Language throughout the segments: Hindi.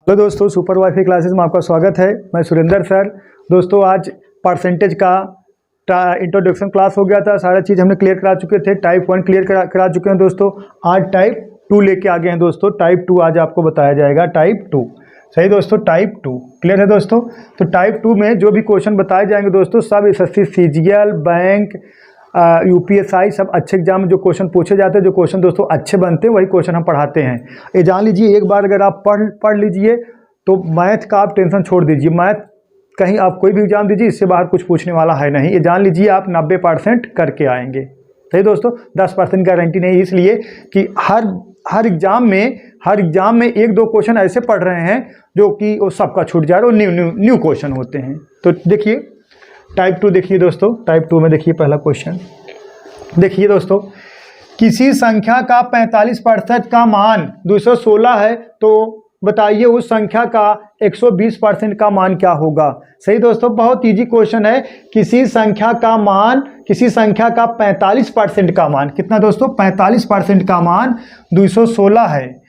हेलो दोस्तों, सुपर वाईफाई क्लासेस में आपका स्वागत है। मैं सुरेंद्र सर। दोस्तों आज परसेंटेज का इंट्रोडक्शन क्लास हो गया था। सारा चीज़ हमने क्लियर करा चुके थे। टाइप 1 क्लियर करा चुके हैं दोस्तों। आज टाइप 2 लेके आ गए हैं दोस्तों। टाइप 2 आज आपको बताया जाएगा। टाइप 2 सही दोस्तों, टाइप 2 क्लियर है दोस्तों। तो टाइप 2 में जो भी क्वेश्चन बताए जाएंगे दोस्तों, सब एसएससी, सीजीएल, बैंक, यूपीएसआई, सब अच्छे एग्जाम में जो क्वेश्चन पूछे जाते हैं, जो क्वेश्चन दोस्तों अच्छे बनते हैं, वही क्वेश्चन हम पढ़ाते हैं। ये जान लीजिए, एक बार अगर आप पढ़ लीजिए तो मैथ का आप टेंशन छोड़ दीजिए। मैथ कहीं आप कोई भी एग्जाम दीजिए, इससे बाहर कुछ पूछने वाला है नहीं। ये जान लीजिए, आप 90% करके आएंगे। सही दोस्तों, 10% गारंटी नहीं, इसलिए कि हर एग्जाम में एक दो क्वेश्चन ऐसे पढ़ रहे हैं जो कि वो सबका छूट जा रहा है, न्यू क्वेश्चन होते हैं। तो देखिए टाइप 2 देखिए दोस्तों। टाइप 2 में देखिए पहला क्वेश्चन देखिए दोस्तों। किसी संख्या का 45% का मान 216 है, तो बताइए उस संख्या का 120% का मान क्या होगा। सही दोस्तों, बहुत इजी क्वेश्चन है। किसी संख्या का 45% का मान कितना दोस्तों, 45% का मान 216 है,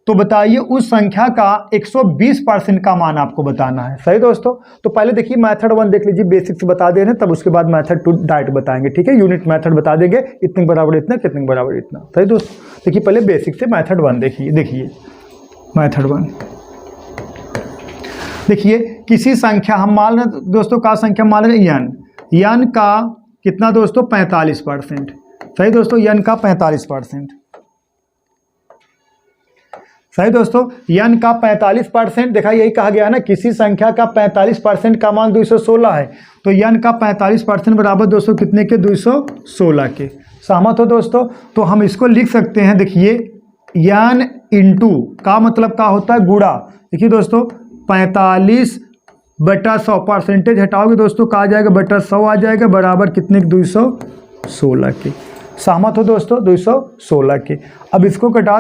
तो बताइए उस संख्या का 120% का मान आपको बताना है। सही दोस्तों, तो पहले देखिए मेथड 1 देख लीजिए, बेसिक्स बता दे रहे हैं, तब उसके बाद मेथड 2 डायरेक्ट बताएंगे। ठीक है, यूनिट मेथड बता देंगे, इतने बराबर इतना, कितने बराबर इतना। सही दोस्तों, देखिए पहले बेसिक से मेथड 1 देखिए मेथड 1 देखिए। किसी संख्या हम मान रहे दोस्तों, का संख्या मान रहे यन का कितना दोस्तों, 45%। सही दोस्तों, यन का 45%। सही दोस्तों, यन का 45%। देखा, यही कहा गया है ना, किसी संख्या का 45% का मान 216 है, तो यन का 45% बराबर दोस्तों कितने के, 216 के। सहमत हो दोस्तों। तो हम इसको लिख सकते हैं, देखिए यन इंटू का मतलब का होता है गुणा। देखिए दोस्तों, 45/100 परसेंटेज हटाओगे दोस्तों, का आ जाएगा बटा 100 आ जाएगा, बराबर कितने के, 216 के। सहमत हो दोस्तों, 216 के। अब इसको कटा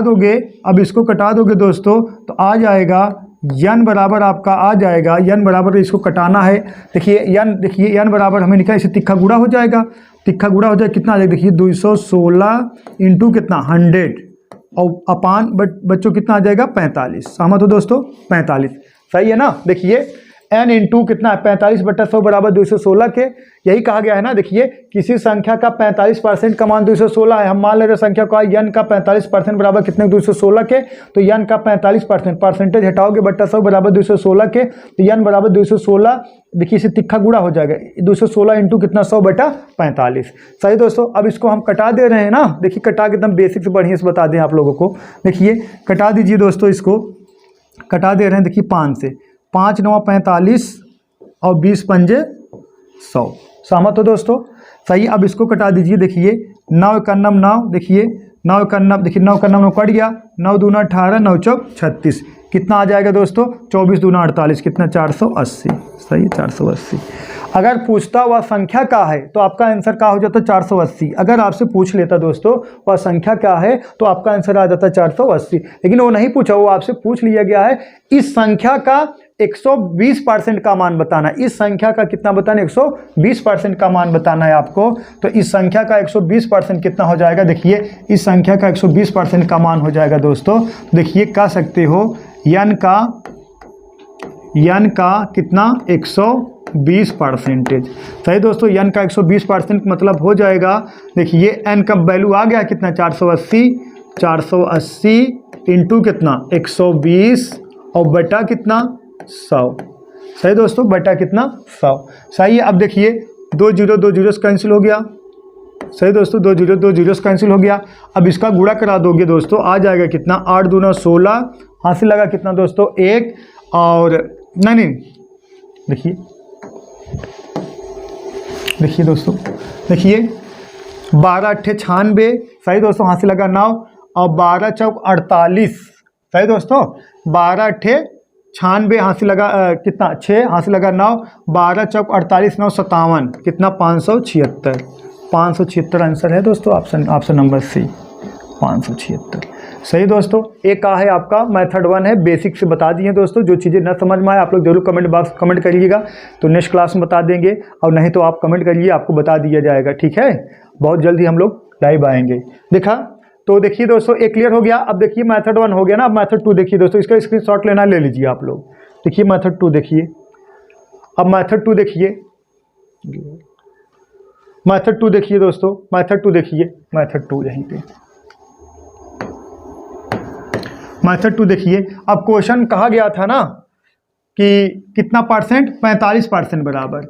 दोगे दोस्तों, तो आ जाएगा यन बराबर आपका आ जाएगा, यन बराबर इसको कटाना है। देखिए यन बराबर हमें निकला, इसे तिक्का गुणा हो जाएगा, कितना आ जाएगा, देखिए 216 इंटू कितना 100 और अपान बच्चों कितना आ जाएगा, 45। सहमत हो दोस्तों, 45 सही है ना। देखिए n इंटू कितना है, 45/100 बराबर 216 के। यही कहा गया है ना। देखिए किसी संख्या का 45% का मान 216 है, हम मान ले रहे संख्या का n का 45% बराबर कितने, 216 के। तो n का 45% परसेंटेज हटाओगे बट्टा 100 बराबर 216 के, तो n बराबर 216। देखिए इसे तिक्का गुणा हो जाएगा, 216 इंटू कितना, 100/45। सही दोस्तों, अब इसको हम कटा दे रहे हैं ना। देखिए कटा के एकदम बेसिक से बढ़िया से बता दें आप लोगों को। देखिए कटा दीजिए दोस्तों, इसको कटा दे रहे हैं। देखिए 5 से 5 9 45 और 20 पंजे 100। सहमत हो दोस्तों, सही। अब इसको कटा दीजिए। देखिए 9 कन्नम 9, देखिए 9 कन्नम, देखिए 9 कन्नम 9 कट गया, 9 दूना 18, 9 चौक 36, कितना आ जाएगा दोस्तों, 24 दूना 48, कितना 480। सही, 480। अगर पूछता हुआ संख्या क्या है तो आपका आंसर क्या हो जाता, 480। अगर आपसे पूछ लेता दोस्तों वह संख्या क्या है, तो आपका आंसर आ जाता 480। लेकिन वो नहीं पूछा, वो आपसे पूछ लिया गया है इस संख्या का 120% का मान बताना। इस संख्या का कितना बताना, 120% का मान बताना है आपको। तो इस संख्या का 120% कितना हो जाएगा, देखिए इस संख्या का 120% का मान हो जाएगा दोस्तों। देखिए कह सकते हो यन का कितना, 120%। सही दोस्तों, यन का 120% मतलब हो जाएगा। देखिए एन का वैल्यू आ गया कितना, 480 इंटू कितना 120 और बटा कितना 100। सही दोस्तों, बटा कितना 100। सही है। अब देखिए 2 जीरो कैंसिल हो गया। सही दोस्तों, 2 जीरो कैंसिल हो गया। अब इसका गुणा करा दोगे दोस्तों, आ जाएगा कितना, 8 दूना 16, हासिल लगा कितना दोस्तों 1, और नहीं देखिए दोस्तों, देखिए 12 8 96। सही दोस्तों, हासिल लगा 9 और 12 चौक 48। सही दोस्तों, 12 8 96, हासिल लगा कितना 6, हासिल लगा 9, 12 चौक 48, 9 57, कितना 576 आंसर है दोस्तों। Option number C, 576। सही दोस्तों, एक का है आपका मेथड 1 है, बेसिक से बता दिए दोस्तों। जो चीज़ें न समझ में आए आप लोग जरूर कमेंट बॉक्स कमेंट करिएगा, तो नेक्स्ट क्लास में बता देंगे, और नहीं तो आप कमेंट करिए, आपको बता दिया जाएगा। ठीक है, बहुत जल्दी हम लोग लाइव आएंगे। देखा तो देखिए दोस्तों एक क्लियर हो गया। अब देखिए मेथड 1 हो गया ना, अब मेथड 2 देखिए दोस्तों, इसका स्क्रीनशॉट लेना ले लीजिए आप लोग। देखिए मेथड 2 देखिए, अब मेथड 2 देखिए, मेथड 2 देखिए दोस्तों, मेथड 2 देखिए, मेथड 2 यहीं पे मेथड 2 देखिए। अब क्वेश्चन कहा गया था ना कि कितना परसेंट, 45% बराबर,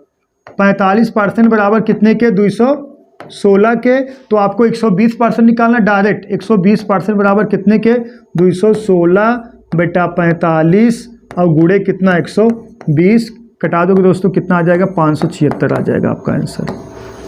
45% बराबर कितने के, 216 के। तो आपको 120% निकालना डायरेक्ट। 120% बराबर कितने के, 216 बेटा 45 और गुणे कितना 120, कटा दोगे दोस्तों कितना आ जाएगा, 576 आ जाएगा आपका आंसर।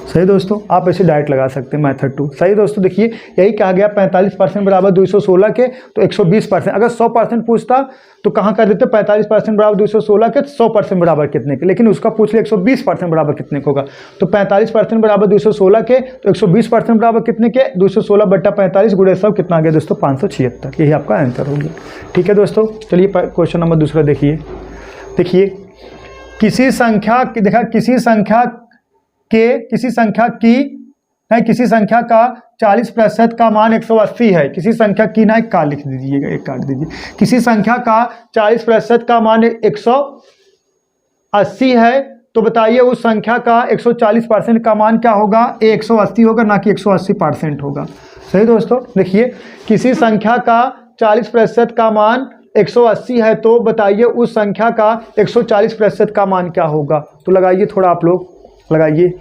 सही दोस्तों, आप ऐसे डायरेक्ट लगा सकते हैं मेथड 2। सही दोस्तों, देखिए यही कहा गया 45% बराबर 216 के, तो 120%। अगर 100% पूछता तो कहाँ कर देते, 45% बराबर 216 के, 100% बराबर कितने के, लेकिन उसका पूछ लिया 120% बराबर कितने का होगा। तो 45% बराबर 216 के, तो 120% बराबर कितने के, 216 बट्टा 45 गुणे 100 कितना आ गया दोस्तों, 576। यही आपका आंसर हो गया। ठीक है दोस्तों, चलिए क्वेश्चन नंबर दूसरा देखिए। देखिए किसी संख्या की, देखा किसी संख्या का 40% का मान 180 है। किसी संख्या की ना, एक का लिख दीजिएगा, एक काट दीजिए। किसी संख्या का 40% का मान 180 है, तो बताइए उस संख्या का 140% का मान क्या होगा, 180 होगा ना कि 180% होगा। सही दोस्तों, देखिए किसी संख्या का 40% का मान 180 है, तो बताइए उस संख्या का 140% का मान क्या होगा। तो लगाइए थोड़ा, आप लोग लगाइए,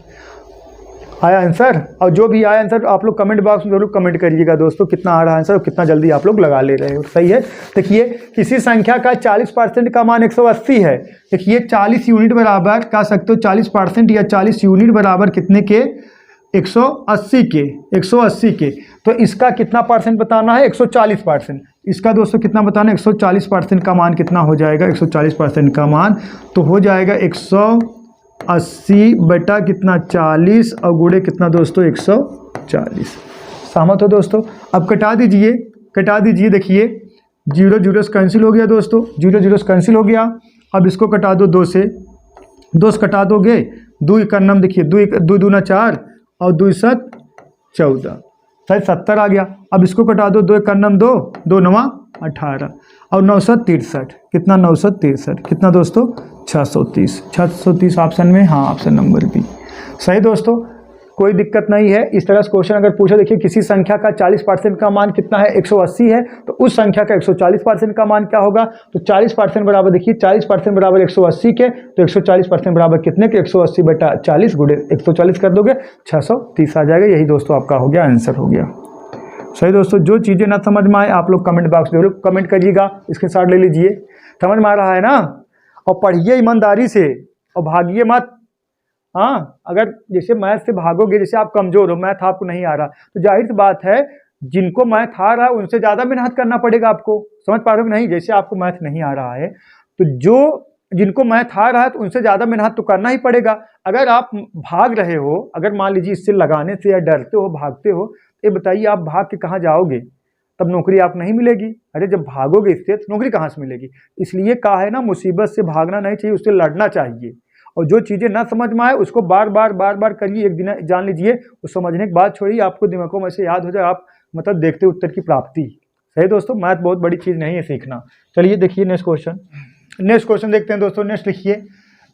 आया आंसर। और जो भी आया आंसर आप लोग कमेंट बॉक्स में जरूर कमेंट करिएगा दोस्तों, कितना आ रहा है आंसर और कितना जल्दी आप लोग लगा ले रहे हो। सही है, देखिए किसी संख्या का 40% का मान 180 है। देखिए 40 यूनिट बराबर कह सकते हो, 40% या 40 यूनिट बराबर कितने के, 180 के, 180 के। तो इसका कितना परसेंट बताना है, 140%। इसका दोस्तों कितना बताना है, 140% का मान कितना हो जाएगा, 140% का मान तो हो जाएगा 180 बटा कितना 40 और गुणे कितना दोस्तों 140। सहमत हो दोस्तों। अब कटा दीजिए, कटा दीजिए। देखिए 0 0 से कैंसिल हो गया दोस्तों, 0 0 से कैंसिल हो गया। अब इसको कटा दो 2 से, 2 से कटा दोगे, 2 का नम देखिए, 2 दूना 4 और 2 7 14, सही 70 आ गया। अब इसको कटा दो, 2 का नम 2, 2 9 18 और 9 7 63, कितना 963, कितना दोस्तों 630। 630 ऑप्शन में, हाँ ऑप्शन नंबर बी। सही दोस्तों, कोई दिक्कत नहीं है। इस तरह से क्वेश्चन अगर पूछा, देखिए किसी संख्या का 40% का मान कितना है, 180 है, तो उस संख्या का 140% का मान क्या होगा। तो 40% बराबर, देखिए 40% बराबर 180 के, तो 140% बराबर कितने के, 180 बटा 40 गुणे 140 कर दोगे 630 आ जाएगा। यही दोस्तों आपका हो गया, आंसर हो गया। सही दोस्तों, जो चीज़ें ना समझ में आए आप लोग कमेंट बॉक्स में जरूर कमेंट करिएगा, स्क्रीनशॉट ले लीजिए। समझ में आ रहा है ना, और पढ़िए ईमानदारी से और भागिए मत। हाँ, अगर जैसे मैथ से भागोगे, जैसे आप कमजोर हो, मैथ आपको नहीं आ रहा, तो जाहिर सी बात है जिनको मैथ आ रहा है उनसे ज़्यादा मेहनत करना पड़ेगा आपको। समझ पा रहे हो नहीं, जैसे आपको मैथ नहीं आ रहा है तो जिनको मैथ आ रहा है तो उनसे ज़्यादा मेहनत तो करना ही पड़ेगा। अगर आप भाग रहे हो, अगर मान लीजिए इससे लगाने से या डरते हो, भागते हो, ये बताइए आप भाग के कहाँ जाओगे, तब नौकरी आप नहीं मिलेगी। अरे जब भागोगे इससे तो नौकरी कहाँ से मिलेगी। इसलिए कहा है ना, मुसीबत से भागना नहीं चाहिए, उससे लड़ना चाहिए। और जो चीज़ें ना समझ में आए उसको बार बार करिए। एक दिन जान लीजिए, उस समझने की बात छोड़िए, आपको दिमागों में से याद हो जाए, आप मतलब देखते उत्तर की प्राप्ति। सही दोस्तों, मैथ बहुत बड़ी चीज़ नहीं है सीखना। चलिए देखिए नेक्स्ट क्वेश्चन देखते हैं दोस्तों। नेक्स्ट लिखिए,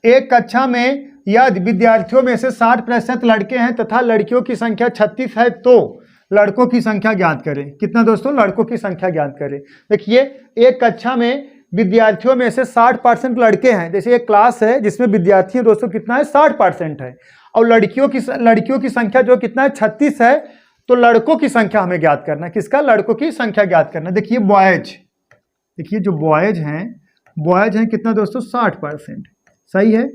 एक कक्षा में यदि विद्यार्थियों में से 60% लड़के हैं तथा लड़कियों की संख्या 36 है, तो लड़कों की संख्या ज्ञात करें। कितना दोस्तों, लड़कों की संख्या ज्ञात करें। देखिए एक कक्षा में विद्यार्थियों में से 60% लड़के हैं। जैसे एक क्लास है जिसमें विद्यार्थी दोस्तों कितना है, 60% है, और लड़कियों की संख्या जो कितना है, 36 है। तो लड़कों की संख्या हमें ज्ञात करना है। किसका, लड़कों की संख्या ज्ञात करना है। देखिए बॉयज, देखिए जो बॉयज हैं कितना दोस्तों, 60%। सही है।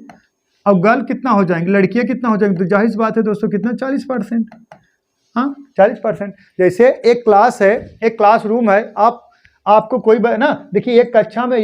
अब गर्ल कितना हो जाएंगे, लड़कियां कितना हो जाएंगी, तो जाहिर सी बात है दोस्तों कितना, 40%। हाँ 40%। जैसे एक क्लास है, एक क्लास रूम है, आपको कोई ना, देखिए एक कक्षा में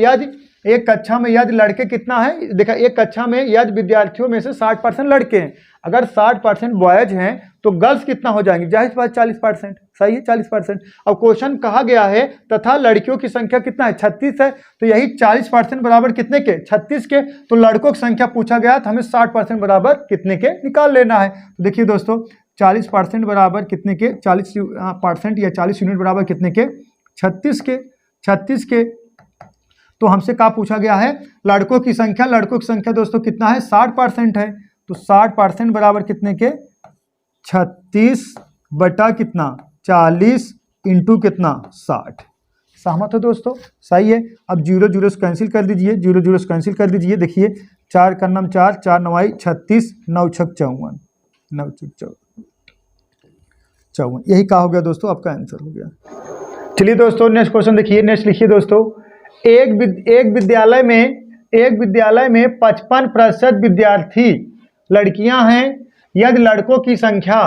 यदि लड़के कितना है, देखा एक कक्षा में यदि विद्यार्थियों में से 60% लड़के हैं, अगर 60% बॉयज हैं तो गर्ल्स कितना हो जाएंगे, जाहिर बात 40%। सही है, 40%। अब क्वेश्चन कहा गया है तथा लड़कियों की संख्या कितना है, 36 है, तो यही 40% बराबर कितने के, 36 के। तो लड़कों की संख्या पूछा गया तो हमें 60% बराबर कितने के निकाल लेना है। तो देखिए दोस्तों 40% बराबर कितने के, 40% या 40 यूनिट बराबर कितने के, 36 के। 36 के। तो हमसे क्या पूछा गया है, लड़कों की संख्या। लड़कों की संख्या दोस्तों कितना है, 60% है। तो 60% बराबर कितने के, 36 बटा कितना, 40 इंटू कितना, 60। सहमत हो दोस्तों, सही है। अब 0 0 से कैंसिल कर दीजिए, 0 0 से कैंसिल कर दीजिए। देखिए 4 का नाम 4, 4 9 36, 9 6 54, 9 6 54। यही कहा हो गया दोस्तों, आपका आंसर हो गया। चलिए दोस्तों नेक्स्ट क्वेश्चन देखिए। नेक्स्ट लिखिए दोस्तों, एक विद्यालय में 55% विद्यार्थी लड़कियां हैं, यदि लड़कों की संख्या,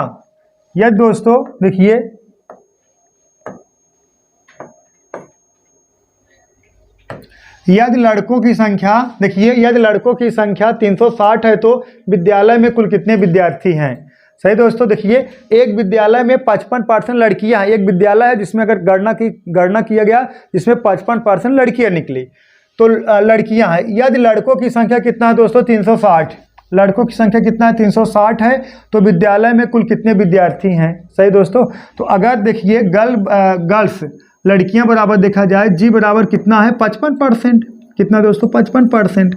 यदि दोस्तों देखिए यदि लड़कों की संख्या, देखिए यदि लड़कों की संख्या 360 है तो विद्यालय में कुल कितने विद्यार्थी हैं। सही दोस्तों, देखिए एक विद्यालय में 55% लड़कियां हैं। एक विद्यालय है जिसमें अगर गणना किया गया जिसमें 55% लड़कियां निकली, तो लड़कियां हैं। यदि लड़कों की संख्या कितना है दोस्तों, 360। लड़कों की संख्या कितना है, 360 है। तो विद्यालय में कुल कितने विद्यार्थी हैं। सही दोस्तों, तो अगर देखिए गर्ल्स लड़कियां बराबर देखा जाए, जी बराबर कितना है, 55%। कितना दोस्तों, 55%।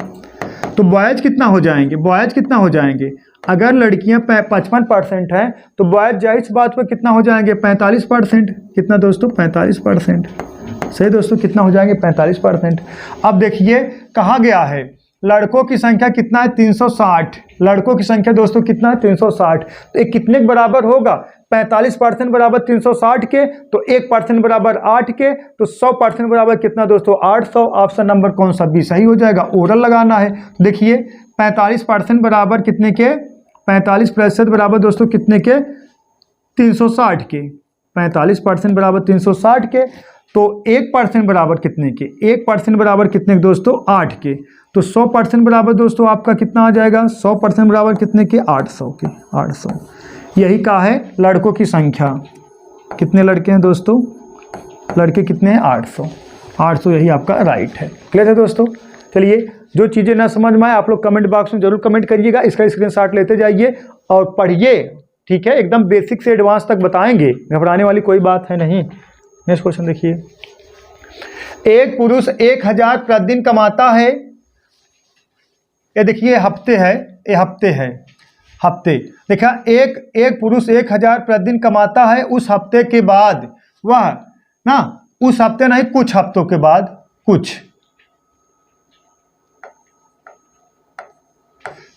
तो बॉयज कितना हो जाएंगे, बॉयज कितना हो जाएंगे, अगर लड़कियां 55% हैं तो बॉयज जाहिर सी बात पर कितना हो जाएंगे, 45%। कितना दोस्तों, 45%। सही दोस्तों, कितना हो जाएंगे, 45%। अब देखिए कहा गया है लड़कों की संख्या कितना है, 360। लड़कों की संख्या दोस्तों कितना है, 360। तो एक कितने के बराबर होगा, 45% बराबर 360 के, तो 1% बराबर 8 के, तो 100% बराबर कितना दोस्तों, 800। ऑप्शन नंबर कौन सा, बी सही हो जाएगा। ओरल लगाना है। देखिए 45% बराबर कितने के, 45% बराबर दोस्तों कितने के, 360 के। 45% बराबर 360 के। तो 1% बराबर कितने के, 1% बराबर कितने के दोस्तों, 8 के। तो 100% बराबर दोस्तों आपका कितना आ जाएगा, 100% बराबर कितने के, 800 के। 800। यही कहा है लड़कों की संख्या। कितने लड़के हैं दोस्तों, लड़के कितने हैं, 800। 800 यही आपका राइट है। क्लियर है दोस्तों। चलिए जो चीज़ें ना समझ में आए आप लोग कमेंट बॉक्स में जरूर कमेंट करिएगा, इसका स्क्रीनशॉट लेते जाइए और पढ़िए। ठीक है, एकदम बेसिक से एडवांस तक बताएंगे, घबराने वाली कोई बात है नहीं। नेक्स्ट क्वेश्चन देखिए, एक पुरुष 1000 प्रतिदिन कमाता है। ये देखिए हफ्ते है, ये हफ्ते है, हफ्ते। देखा एक पुरुष 1000 प्रतिदिन कमाता है। उस हफ्ते के बाद वह ना, उस हफ्ते नहीं कुछ हफ्तों के बाद,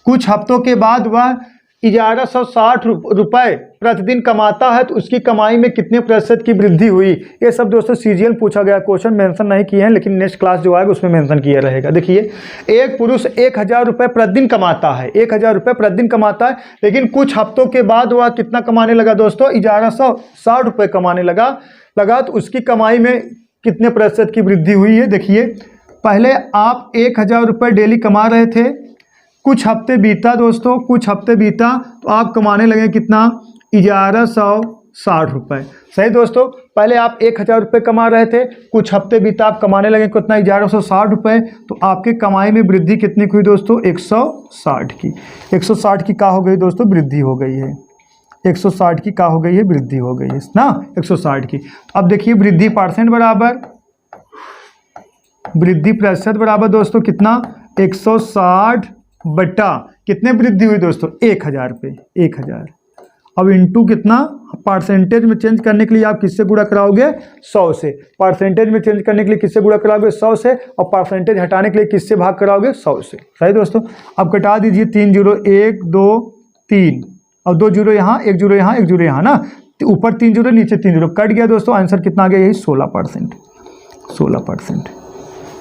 कुछ हफ्तों के बाद वह 1160 रुपये प्रतिदिन कमाता है, तो उसकी कमाई में कितने प्रतिशत की वृद्धि हुई। ये सब दोस्तों सीजीएल पूछा गया, क्वेश्चन मेंशन नहीं किए हैं, लेकिन नेक्स्ट क्लास जो आएगा उसमें मेंशन किया रहेगा। देखिए एक पुरुष 1000 रुपये प्रतिदिन कमाता है, 1000 रुपये प्रतिदिन कमाता है, लेकिन कुछ हफ्तों के बाद वह कितना कमाने लगा दोस्तों, 1160 रुपये कमाने लगा। तो उसकी कमाई में कितने प्रतिशत की वृद्धि हुई है। देखिए पहले आप 1000 रुपये डेली कमा रहे थे, कुछ हफ्ते बीता दोस्तों, कुछ हफ्ते बीता तो आप कमाने लगे कितना, 1160 रुपये। सही दोस्तों, पहले आप 1000 रुपये कमा रहे थे, कुछ हफ्ते बीता आप कमाने लगे कितना, 1160 रुपये। तो आपके कमाई में वृद्धि कितनी की हुई दोस्तों, 160 की। 160 की क्या हो गई दोस्तों, वृद्धि हो गई है। 160 की क्या हो गई है, वृद्धि हो गई है ना, 160 की। तो अब देखिए वृद्धि परसेंट बराबर, वृद्धि प्रतिशत बराबर दोस्तों कितना, 160 बटा कितने वृद्धि हुई दोस्तों, 1000 पे, 1000। अब इंटू कितना, परसेंटेज में चेंज करने के लिए आप किससे गुणा कराओगे, 100 से। परसेंटेज में चेंज करने के लिए किससे गुणा कराओगे, 100 से। और परसेंटेज हटाने के लिए किससे भाग कराओगे, 100 से। सही दोस्तों, अब कटा दीजिए 3 0, 1 2 3 और 2 0 यहाँ, 1 0 यहाँ, 1 0 यहाँ ना, तो ऊपर 3 0 नीचे 3 0 कट गया दोस्तों। आंसर कितना आ गया, यही 16%। 16%।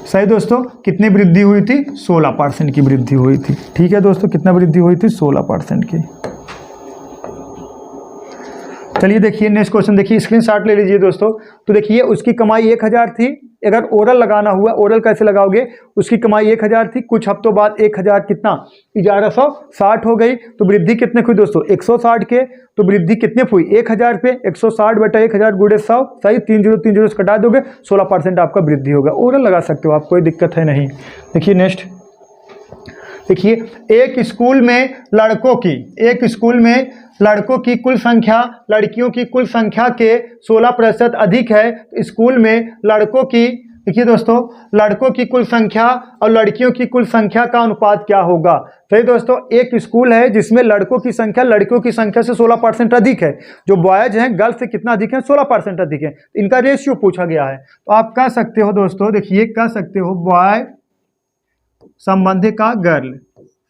सही दोस्तों, कितनी वृद्धि हुई थी, 16% की वृद्धि हुई थी। ठीक है दोस्तों, कितना वृद्धि हुई थी, 16% की। चलिए देखिए नेक्स्ट क्वेश्चन देखिए, स्क्रीनशॉट ले लीजिए दोस्तों। तो देखिए उसकी कमाई 1000 थी, अगर ओरल लगाना हुआ, ओरल कैसे लगाओगे, उसकी कमाई 1000 थी, कुछ हफ्तों बाद 1000 कितना, 1160 हो गई। तो वृद्धि कितने हुई दोस्तों, 160 के। तो वृद्धि कितने हुई, 1000 पे, 160 बटा 1000 गुणे 100। सही, 3 0 से कटा दोगे, 16% आपका वृद्धि होगा। ओरल लगा सकते हो आप, कोई दिक्कत है नहीं। देखिए नेक्स्ट देखिए एक स्कूल में लड़कों की कुल संख्या लड़कियों की कुल संख्या के 16% अधिक है। स्कूल में लड़कों की, देखिए दोस्तों, लड़कों की कुल संख्या और लड़कियों की कुल संख्या का अनुपात क्या होगा। सही दोस्तों, एक स्कूल है जिसमें लड़कों की संख्या लड़कियों की संख्या से 16% अधिक है। जो बॉयज हैं गर्ल्स से कितना अधिक है, 16% अधिक है। इनका रेशियो पूछा गया है। तो आप कह सकते हो दोस्तों, देखिए कह सकते हो बॉय संबंधी का गर्ल।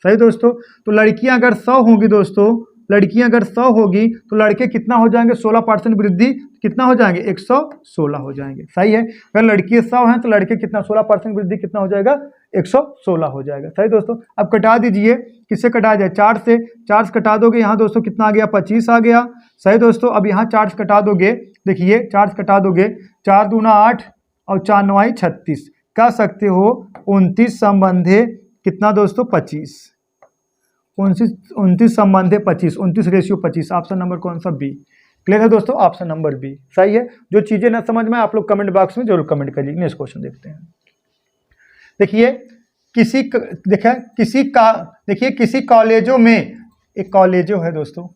सही दोस्तों, तो लड़कियां अगर 100 होंगी दोस्तों, लड़कियां अगर 100 होगी तो लड़के कितना हो जाएंगे, 16% वृद्धि कितना हो जाएंगे, 116 हो जाएंगे। सही है, अगर लड़की 100 हैं तो लड़के कितना 16% वृद्धि कितना हो जाएगा, 116 हो जाएगा। सही दोस्तों, अब कटा दीजिए, किससे कटा जाए, 4 से। 4 से कटा दोगे यहाँ दोस्तों कितना आ गया, 25 आ गया। सही दोस्तों, अब यहाँ 4 से कटा दोगे, देखिए 4 से कटा दोगे, 4 दूना 8 और 4 9 36, कह सकते हो 29 संबंधे कितना दोस्तों, 25। 29 संबंधे 25, 29 रेशियो 25। ऑप्शन नंबर कौन सा, बी। क्लियर है दोस्तों, ऑप्शन नंबर बी सही है। जो चीजें ना समझ में आप लोग कमेंट बॉक्स में जरूर कमेंट करिए। नेक्स्ट क्वेश्चन देखते हैं। देखिए किसी कॉलेजों में, एक कॉलेजों है दोस्तों,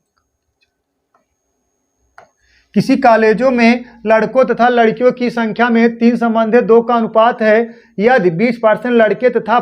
किसी कॉलेजों में लड़कों तथा लड़कियों की संख्या में 3 संबंधे 2 का अनुपात है। यदि 20% लड़के तथा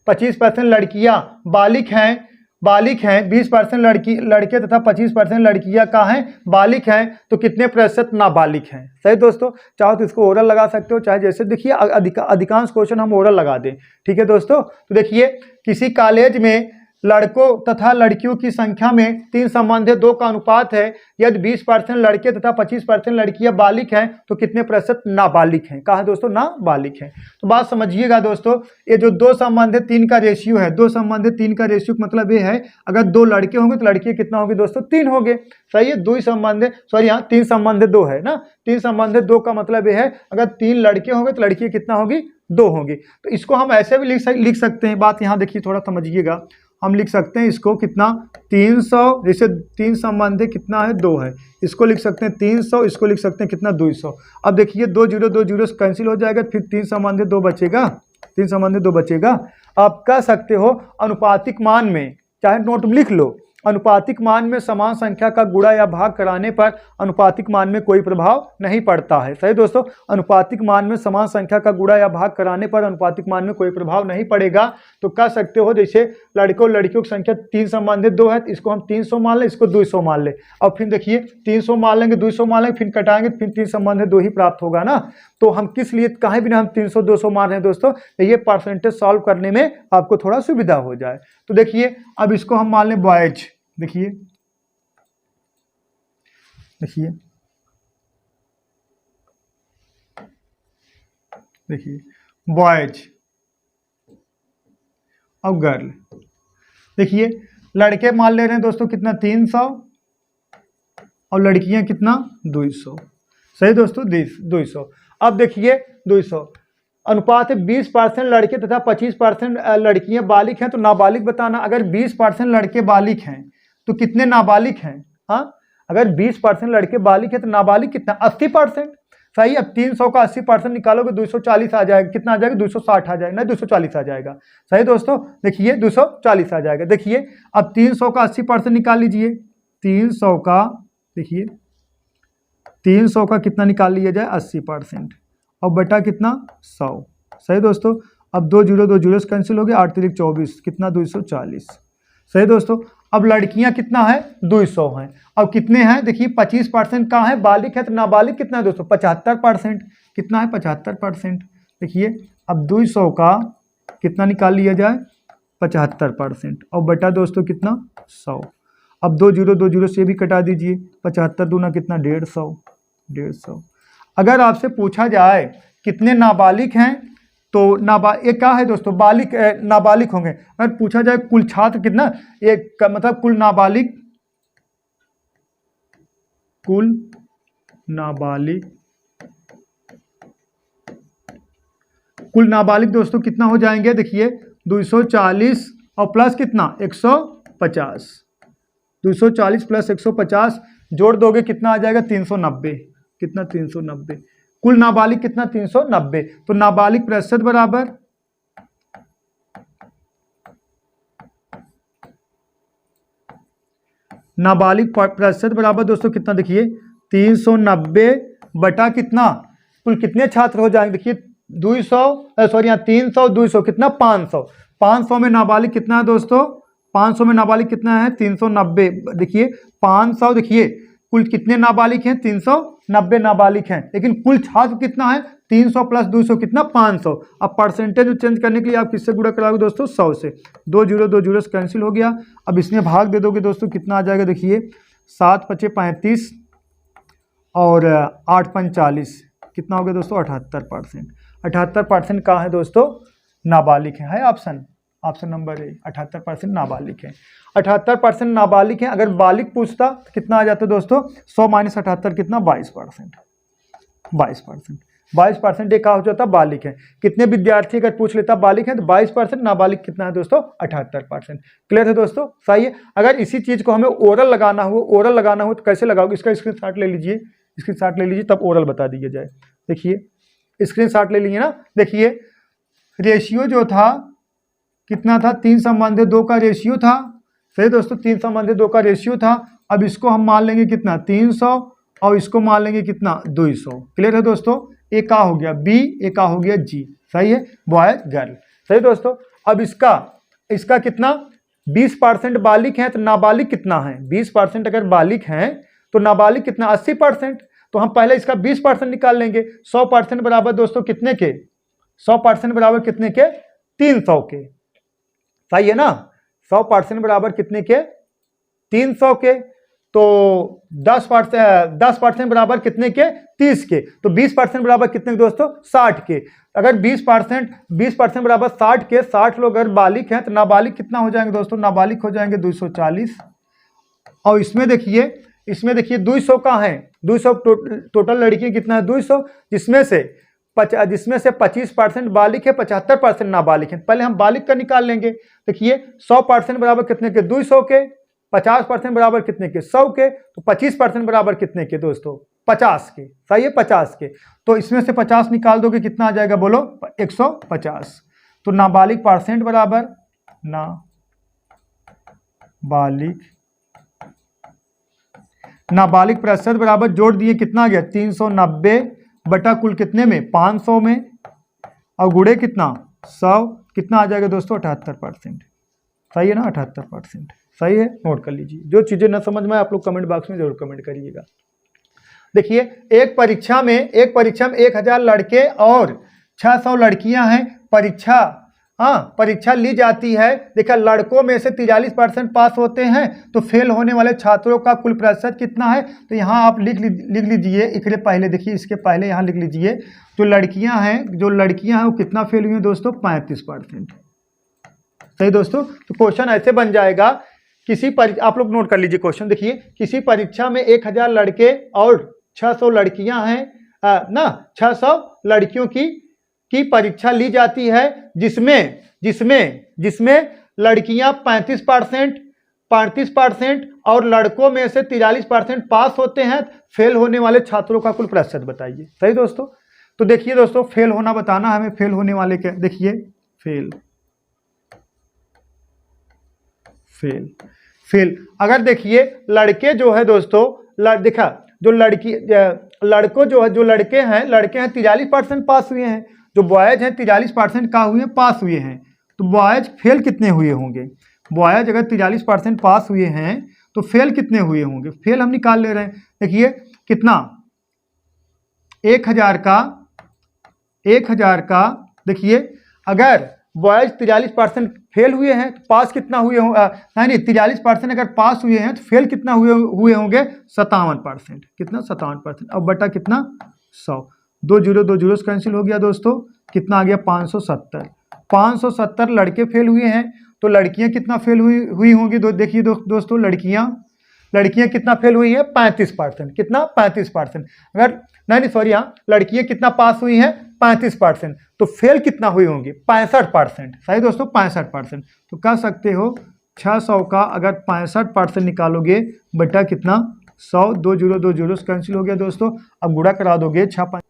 25% लड़कियां बालिक हैं 20% लड़के तथा 25% लड़कियां का हैं बालिक हैं, तो कितने प्रतिशत नाबालिग हैं। सही दोस्तों, चाहो तो इसको ओरल लगा सकते हो, चाहे जैसे, देखिए अधिकांश क्वेश्चन हम ओरल लगा दें। ठीक है दोस्तों, तो देखिए किसी कॉलेज में लड़कों तथा लड़कियों की संख्या में 3 संबंधे 2 का अनुपात है। यदि 20% लड़के तथा 25% लड़कियां बालिक हैं, तो कितने प्रतिशत नाबालिग हैं। कहा दोस्तों, नाबालिग हैं। तो बात समझिएगा दोस्तों, ये जो 2 संबंधे 3 का रेशियो है, 2 संबंधे 3 का रेशियो मतलब ये है, अगर 2 लड़के होंगे तो लड़कियां कितना होगी दोस्तों, 3 होंगे। सही है, 2 संबंधे, सॉरी यहाँ 3 संबंधे 2 है ना, 3 संबंधे 2 का मतलब ये है, अगर 3 लड़के होंगे तो लड़कियां कितना होगी, 2 होंगी। तो इसको हम ऐसे भी लिख सकते हैं। बात यहाँ देखिए थोड़ा समझिएगा, हम लिख सकते हैं इसको कितना, 300, जैसे 3 संबंधे कितना है, 2 है, इसको लिख सकते हैं 300, इसको लिख सकते हैं कितना, 200। अब देखिए 2 0 कैंसिल हो जाएगा, फिर 3 संबंधे 2 बचेगा, 3 संबंधे 2 बचेगा। आप कह सकते हो अनुपातिक मान में, चाहे नोट में लिख लो, अनुपातिक मान में समान संख्या का गुणा या भाग कराने पर अनुपातिक मान में कोई प्रभाव नहीं पड़ता है। सही दोस्तों, अनुपातिक मान में समान संख्या का गुणा या भाग कराने पर अनुपातिक मान में कोई प्रभाव नहीं पड़ेगा। तो कह सकते हो जैसे लड़कों लड़कियों की संख्या 3 संबंधित 2 है, तो इसको हम 300 मान लें, इसको 200 मान लें, और फिर देखिए 300 मान लेंगे, 200 मान लेंगे, फिर कटाएंगे, फिर 3 संबंधित 2 ही प्राप्त होगा ना। तो हम किस लिए, कहीं भी ना हम 300 200 मान रहे हैं दोस्तों, तो ये परसेंटेज सॉल्व करने में आपको थोड़ा सुविधा हो जाए। तो देखिए अब इसको हम मान लें बॉयज, देखिए बॉयज और गर्ल। देखिए लड़के मान ले रहे हैं दोस्तों कितना, 300, और लड़कियां कितना, 200। सही दोस्तों, 200। अब देखिए 200 अनुपात है 20% लड़के तथा 25% लड़कियां बालिग हैं। तो नाबालिग बताना। अगर 20% लड़के बालिग हैं तो कितने नाबालिग हैं। हाँ, अगर 20% लड़के बालिग हैं तो नाबालिग कितना, 80%। सही। अब 300 का 80% निकालोगे 240 आ जाएगा, कितना आ जाएगा, 260 आ जाएगा, नहीं 240 आ जाएगा। सही दोस्तों, देखिए 240 आ जाएगा। देखिए अब 300 का 80% निकाल लीजिए, 300 का, देखिए 300 का कितना निकाल लिया जाए, 80%, और बटा कितना, 100। सही दोस्तों, अब 2 0 कैंसिल हो गया, 8 3 24, कितना, 240। सही दोस्तों, अब लड़कियां कितना है, 200 हैं। अब कितने हैं, देखिए 25% कहाँ है, बालिग है, तो नाबालिग कितना है दोस्तों, 75%। कितना है, 75%। देखिए अब 200 का कितना निकाल लिया जाए, 75%, और बटा दोस्तों कितना, 100। अब 2 0 से भी कटा दीजिए, 75 दूना कितना, 150। अगर आपसे पूछा जाए कितने नाबालिग हैं, तो ये क्या है दोस्तों, नाबालिग होंगे। अगर पूछा जाए कुल छात्र कितना, एक मतलब कुल नाबालिग दोस्तों कितना हो जाएंगे, देखिए 240 और प्लस कितना, 150। 240 प्लस 150 जोड़ दोगे कितना आ जाएगा, 390। कितना, 390। कुल नाबालिग कितना, 390। तो नाबालिग प्रतिशत बराबर नाबालिग प्रतिशत बराबर दोस्तों कितना, देखिए 390 बटा कितना, कुल कितने छात्र हो जाएंगे, देखिए 200 सॉरी यहाँ 300 200 कितना 500, 500 में नाबालिग कितना है दोस्तों, 500 में नाबालिग कितना है 390, देखिए 500, देखिए कुल कितने नाबालिग हैं 390 नाबालिग हैं, लेकिन कुल छात्र कितना है 300 प्लस 200 कितना 500। अब परसेंटेज चेंज करने के लिए आप किससे गुणा कराओगे दोस्तों, 100 से, 2 जीरो से कैंसिल हो गया। अब इसमें भाग दे दोगे दोस्तों कितना आ जाएगा, देखिए 7 × 5 = 35 और 8 × 5 = 40, कितना हो गया दोस्तों 78%। 78% कहाँ है दोस्तों, नाबालिग है ऑप्शन नंबर ए, 78% नाबालिग है। 78% नाबालिग है। अगर बालिग पूछता तो कितना आ जाता दोस्तों, 100 - 78 कितना 22%। 22% एक हो जाता बालिग है। कितने विद्यार्थी अगर पूछ लेता बालिग है तो 22%, नाबालिग कितना है दोस्तों 78%। क्लियर है दोस्तों, सही है। अगर इसी चीज को हमें ओरल लगाना हो तो कैसे लगाओगे, इसका स्क्रीनशॉट ले लीजिए, तब ओरल बता दिया जाए। देखिए स्क्रीनशॉट ले लीजिए ना, देखिए रेशियो जो था कितना था, 3:2 का रेशियो था, सही दोस्तों 3:2 का रेशियो था। अब इसको हम मान लेंगे कितना 300 और इसको मान लेंगे कितना 200। क्लियर है दोस्तों, एक का हो गया बी, एक का हो गया जी, सही है, बॉयज गर्ल, सही दोस्तों। अब इसका कितना 20% बालिग है तो नाबालिग कितना है, 20% अगर बालिग हैं तो नाबालिग कितना 80%। तो हम पहले इसका 20% निकाल लेंगे। 100% बराबर दोस्तों कितने के, 100% बराबर कितने के 300 के, सही है ना। 100% बराबर कितने के 300 के, तो 10% बराबर कितने के 30 के, तो 20% बराबर कितने के दोस्तों 60 के। अगर 20% बराबर 60 के, 60 लोग अगर बालिग हैं तो नाबालिग कितना हो जाएंगे दोस्तों, नाबालिग हो जाएंगे 240। और इसमें देखिए 200 का है, 200 टोटल लड़कियां कितना है 200, जिसमें से 25% बालिग है, 75% नाबालिग है। पहले हम बालिग का निकाल लेंगे। देखिए 100% बराबर कितने के 200 के, 50% बराबर कितने के 100 के, तो 25% बराबर कितने के दोस्तों 50 के, सही है 50 के। तो इसमें से 50 निकाल दोगे कितना आ जाएगा बोलो 150। तो नाबालिग परसेंट बराबर नाबालिग प्रतिशत बराबर जोड़ दिए कितना आ गया 390 बटा कुल कितने में 500 में, और गुड़े कितना 100, कितना आ जाएगा दोस्तों 78%, सही है ना 78%, सही है। नोट कर लीजिए, जो चीजें न समझ में आप लोग कमेंट बॉक्स में जरूर कमेंट करिएगा। देखिए एक परीक्षा में 1000 लड़के और 600 लड़कियां हैं। परीक्षा ली जाती है। देखा लड़कों में से 43% पास होते हैं, तो फेल होने वाले छात्रों का कुल प्रतिशत कितना है, तो यहाँ आप लिख लीजिए। इसके पहले देखिए, इसके पहले यहाँ लिख लीजिए जो लड़कियां हैं वो कितना फेल हुई हैं दोस्तों 35%, सही दोस्तों। तो क्वेश्चन ऐसे बन जाएगा, आप लोग नोट कर लीजिए क्वेश्चन। देखिए किसी परीक्षा में 1000 लड़के और 600 लड़कियां हैं ना, 600 लड़कियों की परीक्षा ली जाती है, जिसमें लड़कियां 35% और लड़कों में से 43% पास होते हैं। फेल होने वाले छात्रों का कुल प्रतिशत बताइए, सही दोस्तों। तो देखिए दोस्तों फेल होना बताना हमें, फेल होने वाले क्या, देखिए फेल अगर देखिए लड़के जो है दोस्तों देखा जो लड़कों जो लड़के हैं 43% पास हुए हैं, जो बॉयज हैं 43% का हुए पास हुए हैं। तो बॉयज फेल कितने हुए होंगे, बॉयज अगर 43% पास हुए हैं तो फेल कितने हुए होंगे, फेल हम निकाल ले रहे हैं। देखिए कितना 1000 का देखिए अगर बॉयज 43% फेल हुए हैं तो पास कितना हुए होंगे, नहीं 43% अगर पास हुए हैं तो फेल कितना हुए होंगे 57%, कितना 57%। अब बटा कितना 100, 2 जीरो से कैंसिल हो गया दोस्तों, कितना आ गया 570 लड़के फेल हुए हैं। तो लड़कियां कितना फेल हुई होंगी, देखिए दोस्तों लड़कियां कितना फेल हुई है 35%, कितना 35%। अगर नहीं सॉरी यहाँ लड़कियां कितना पास हुई हैं 35%, तो फेल कितना हुई होंगी 65%, सही दोस्तों 65%। तो कह सकते हो 600 का अगर 65% निकालोगे बटा कितना 100, 2 जीरो से कैंसिल हो गया दोस्तों। अब गुणा करा दोगे 6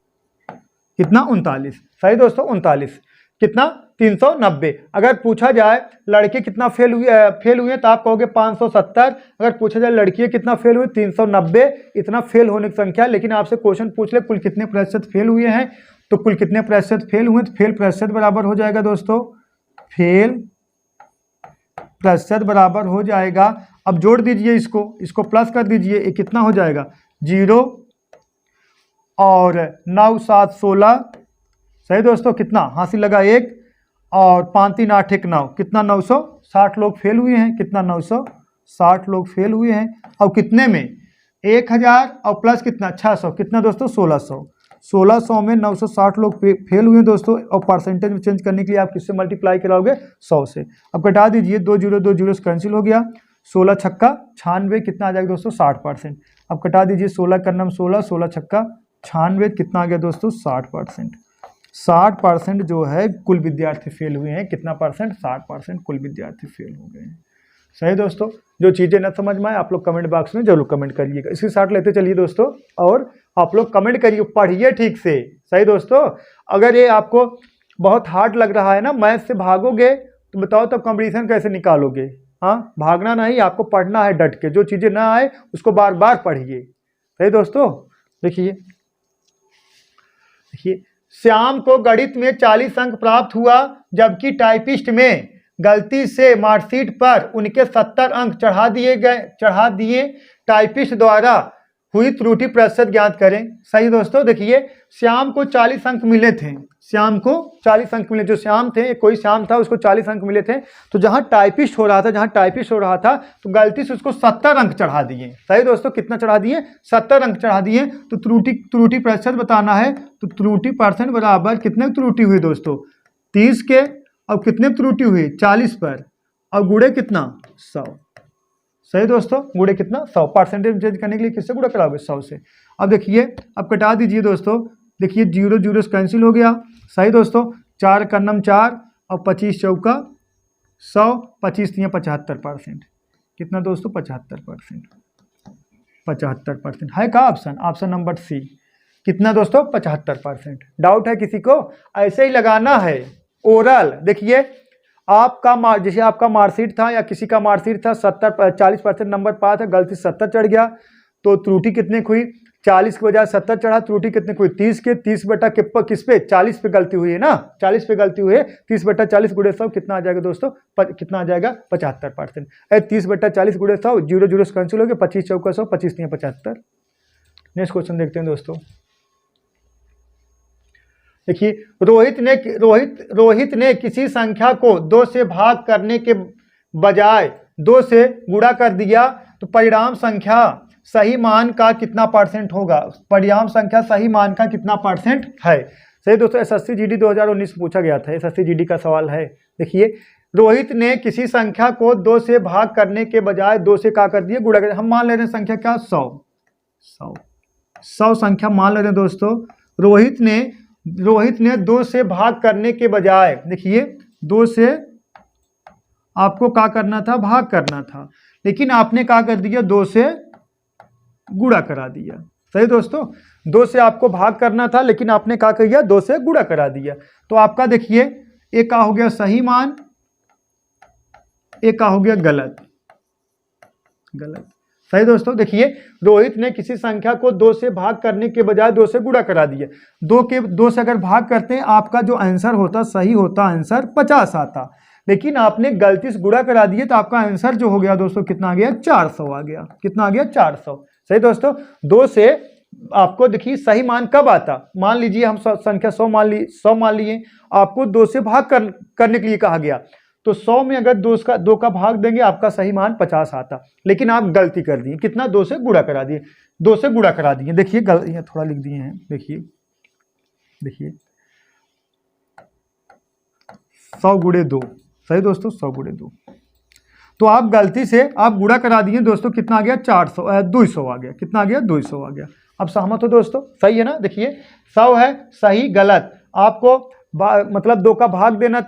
कितना 39, सही दोस्तों 39। कितना 390। अगर पूछा जाए लड़के कितना फेल हुए तो आप कहोगे 570। अगर पूछा जाए लड़कियां कितना फेल हुई 390। इतना फेल होने की संख्या। लेकिन आपसे क्वेश्चन पूछ ले कुल कितने प्रतिशत फेल हुए हैं, तो कुल कितने प्रतिशत फेल हुए, तो फेल प्रतिशत बराबर हो जाएगा दोस्तों, फेल प्रतिशत बराबर हो जाएगा। अब जोड़ दीजिए इसको प्लस कर दीजिए, ये कितना हो जाएगा 0 और 9 7 16। सही दोस्तों, कितना हासिल लगा 1 और 5 3 8 1 9, कितना 960 लोग फेल हुए हैं। कितना 960 लोग फेल हुए हैं। और कितने में 1000 और प्लस कितना 600, कितना दोस्तों 1600 में 960 लोग फेल हुए हैं दोस्तों। और परसेंटेज में चेंज करने के लिए आप किससे मल्टीप्लाई कराओगे 100 से। अब घटा दीजिए, 2 0 से कैंसिल हो गया, 16 छक्का 96, कितना आ जाएगा दोस्तों 60%। अब घटा दीजिए 16 का नम 16, 16 छक्का 96, कितना आ गया दोस्तों 60%। 60% जो है कुल विद्यार्थी फेल हुए हैं। कितना परसेंट 60% कुल विद्यार्थी फेल हो गए हैं। सही दोस्तों, जो चीज़ें न समझ में आए आप लोग कमेंट बॉक्स में जरूर कमेंट करिएगा। इसके साथ लेते चलिए दोस्तों, और आप लोग कमेंट करिए, पढ़िए ठीक से। सही दोस्तों, अगर ये आपको बहुत हार्ड लग रहा है ना, मैथ से भागोगे तो बताओ तब कंपटीशन कैसे निकालोगे। हाँ, भागना नहीं, आपको पढ़ना है डट के। जो चीज़ें ना आए उसको बार बार पढ़िए। सही दोस्तों, देखिए श्याम को गणित में 40 अंक प्राप्त हुआ, जबकि टाइपिस्ट में गलती से मार्कशीट पर उनके 70 अंक चढ़ा दिए। टाइपिस्ट द्वारा हुई त्रुटि प्रतिशत ज्ञात करें। सही दोस्तों, देखिए श्याम को 40 अंक मिले थे। श्याम को 40 अंक मिले, जो श्याम थे, कोई श्याम था, उसको 40 अंक मिले थे। तो जहां टाइपिस्ट हो रहा था तो गलती से उसको 70 अंक चढ़ा दिए। सही दोस्तों, कितना चढ़ा दिए 70 अंक चढ़ा दिए। तो त्रुटि प्रतिशत बताना है, तो त्रुटि परसेंट बराबर कितने त्रुटि हुई दोस्तों 30 के, और कितने त्रुटि हुई 40 पर, और गुणे कितना 100। सही दोस्तों, गुणे कितना 100। परसेंटेज चेंज करने के लिए किससे गुणा कराओगे 100 से। अब देखिए, अब कटा दीजिए दोस्तों, देखिए 0 0 से कैंसिल हो गया। सही दोस्तों, 4 का नम 4 और 25 चौका 100, 25 3 75%। कितना दोस्तों 75%। 75% है का ऑप्शन नंबर सी। कितना दोस्तों 75%। डाउट है किसी को, ऐसे ही लगाना है ओरल। देखिए आपका जैसे आपका मार्कशीट था या किसी का मार्कशीट था 40% नंबर पास है, गलती 70 चढ़ गया, तो त्रुटि कितने हुई 40 के बजाय 70 चढ़ा। त्रुटि कितने हुई 30 के, 30 बटा किस पे 40 पे गलती हुई है ना, 40 पे गलती हुई है। 30 बटा 40 गुणे 100 कितना आ जाएगा दोस्तों, कितना आ जाएगा 75%। 30 बटा 40 गुणे 100, 0 0 से कैंसिल हो गया, 25 चौका 100, 25 3 75। नेक्स्ट क्वेश्चन देखते हैं दोस्तों। देखिए रोहित ने किसी संख्या को 2 से भाग करने के बजाय 2 से गुणा कर दिया, तो परिणाम संख्या सही मान का कितना परसेंट होगा। परिणाम संख्या सही मान का कितना परसेंट है। सही दोस्तों, एसएससी जीडी 2019 पूछा गया था, एसएससी जीडी का सवाल है। देखिए रोहित ने किसी संख्या को 2 से भाग करने के बजाय 2 से क्या कर दिया गुणा कर। हम मान ले रहे हैं संख्या क्या 100 संख्या मान ले रहे हैं दोस्तों। रोहित ने 2 से भाग करने के बजाय, देखिए 2 से आपको क्या करना था भाग करना था, लेकिन आपने क्या कर दिया 2 से गुणा करा दिया। सही दोस्तों, 2 से आपको भाग करना था, लेकिन आपने क्या किया 2 से गुणा करा दिया। तो आपका देखिए एक क्या हो गया सही मान, एक क्या हो गया गलत। सही दोस्तों, देखिए रोहित ने किसी संख्या को 2 से भाग करने के बजाय 2 से गुणा करा दिया। 2 से अगर भाग करते हैं आपका जो आंसर होता सही होता आंसर 50 आता, लेकिन आपने गलती से गुणा करा दिए तो आपका आंसर जो हो गया दोस्तों कितना आ गया 400 आ गया। कितना आ गया 400। सही दोस्तों, 2 से आपको देखिए सही मान कब आता, मान लीजिए हम संख्या 100 मान लिए, आपको 2 से भाग करने के लिए कहा गया, तो 100 में अगर 2 का भाग देंगे आपका सही मान 50 आता, लेकिन आप गलती कर दिए, कितना 2 से गुणा करा दिए। 2 से गुणा करा दिए, देखिए यहाँ थोड़ा लिख दिए हैं, देखिए 100 गुणे 2। सही दोस्तों, 100 गुणे 2, तो आप गलती से आप गुणा करा दिए दोस्तों, कितना आ गया 200 आ गया। कितना आ गया 200 आ गया। अब सहमत हो दोस्तों, सही है ना। देखिए 100 है सही गलत, आपको मतलब 2 का भाग देना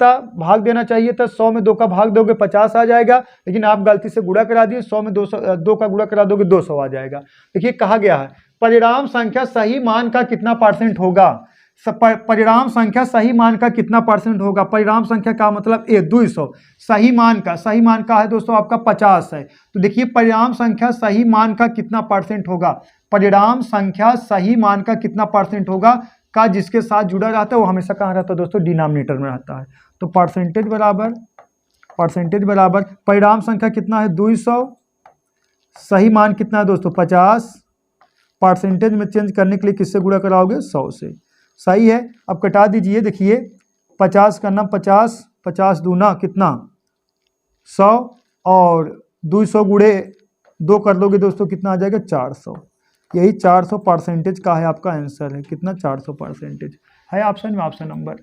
चाहिए था। 100 में 2 का भाग दोगे 50 आ जाएगा, लेकिन आप गलती से गुणा करा दिए, 100 में 2 का गुणा करा दोगे 200 आ जाएगा। देखिए कहा गया है परिणाम संख्या सही मान का कितना परसेंट होगा। परिणाम संख्या सही मान का कितना परसेंट होगा? परिणाम संख्या का मतलब 200, सही मान का है दोस्तों आपका 50 है। तो देखिए परिणाम संख्या सही मान का कितना परसेंट होगा? परिणाम संख्या सही मान का कितना परसेंट होगा का जिसके साथ जुड़ा रहता है वो हमेशा कहाँ रहता है दोस्तों? डिनोमिनेटर में रहता है। तो परसेंटेज बराबर परिणाम संख्या कितना है? 200, सही मान कितना है दोस्तों? 50, परसेंटेज में चेंज करने के लिए किससे गुणा कराओगे? 100 से। सही है। अब कटा दीजिए, देखिए 50 का नाम 50, 50 दूना कितना? 100, और 200 गुणे 2 कर दोगे दोस्तों कितना आ जाएगा? 400। यही 400 परसेंटेज का है आपका आंसर है। कितना? 400 परसेंटेज है ऑप्शन में, ऑप्शन नंबर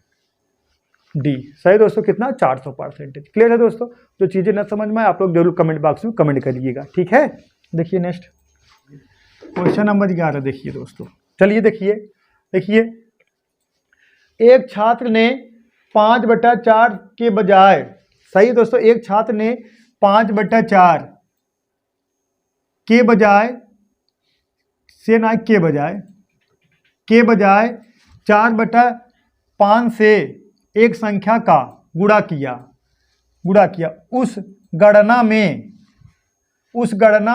डी। सही दोस्तों, कितना? 400 परसेंटेज। क्लियर है दोस्तों? जो चीज़ें न समझ में आए आप लोग जरूर कमेंट बॉक्स में कमेंट करिएगा, ठीक है। देखिए नेक्स्ट क्वेश्चन नंबर 11 देखिए दोस्तों। चलिए देखिए एक छात्र ने 5/4 के बजाय, सही दोस्तों, एक छात्र ने 5/4 के बजाय से ना के बजाय 4/5 से एक संख्या का गुणा किया। उस गणना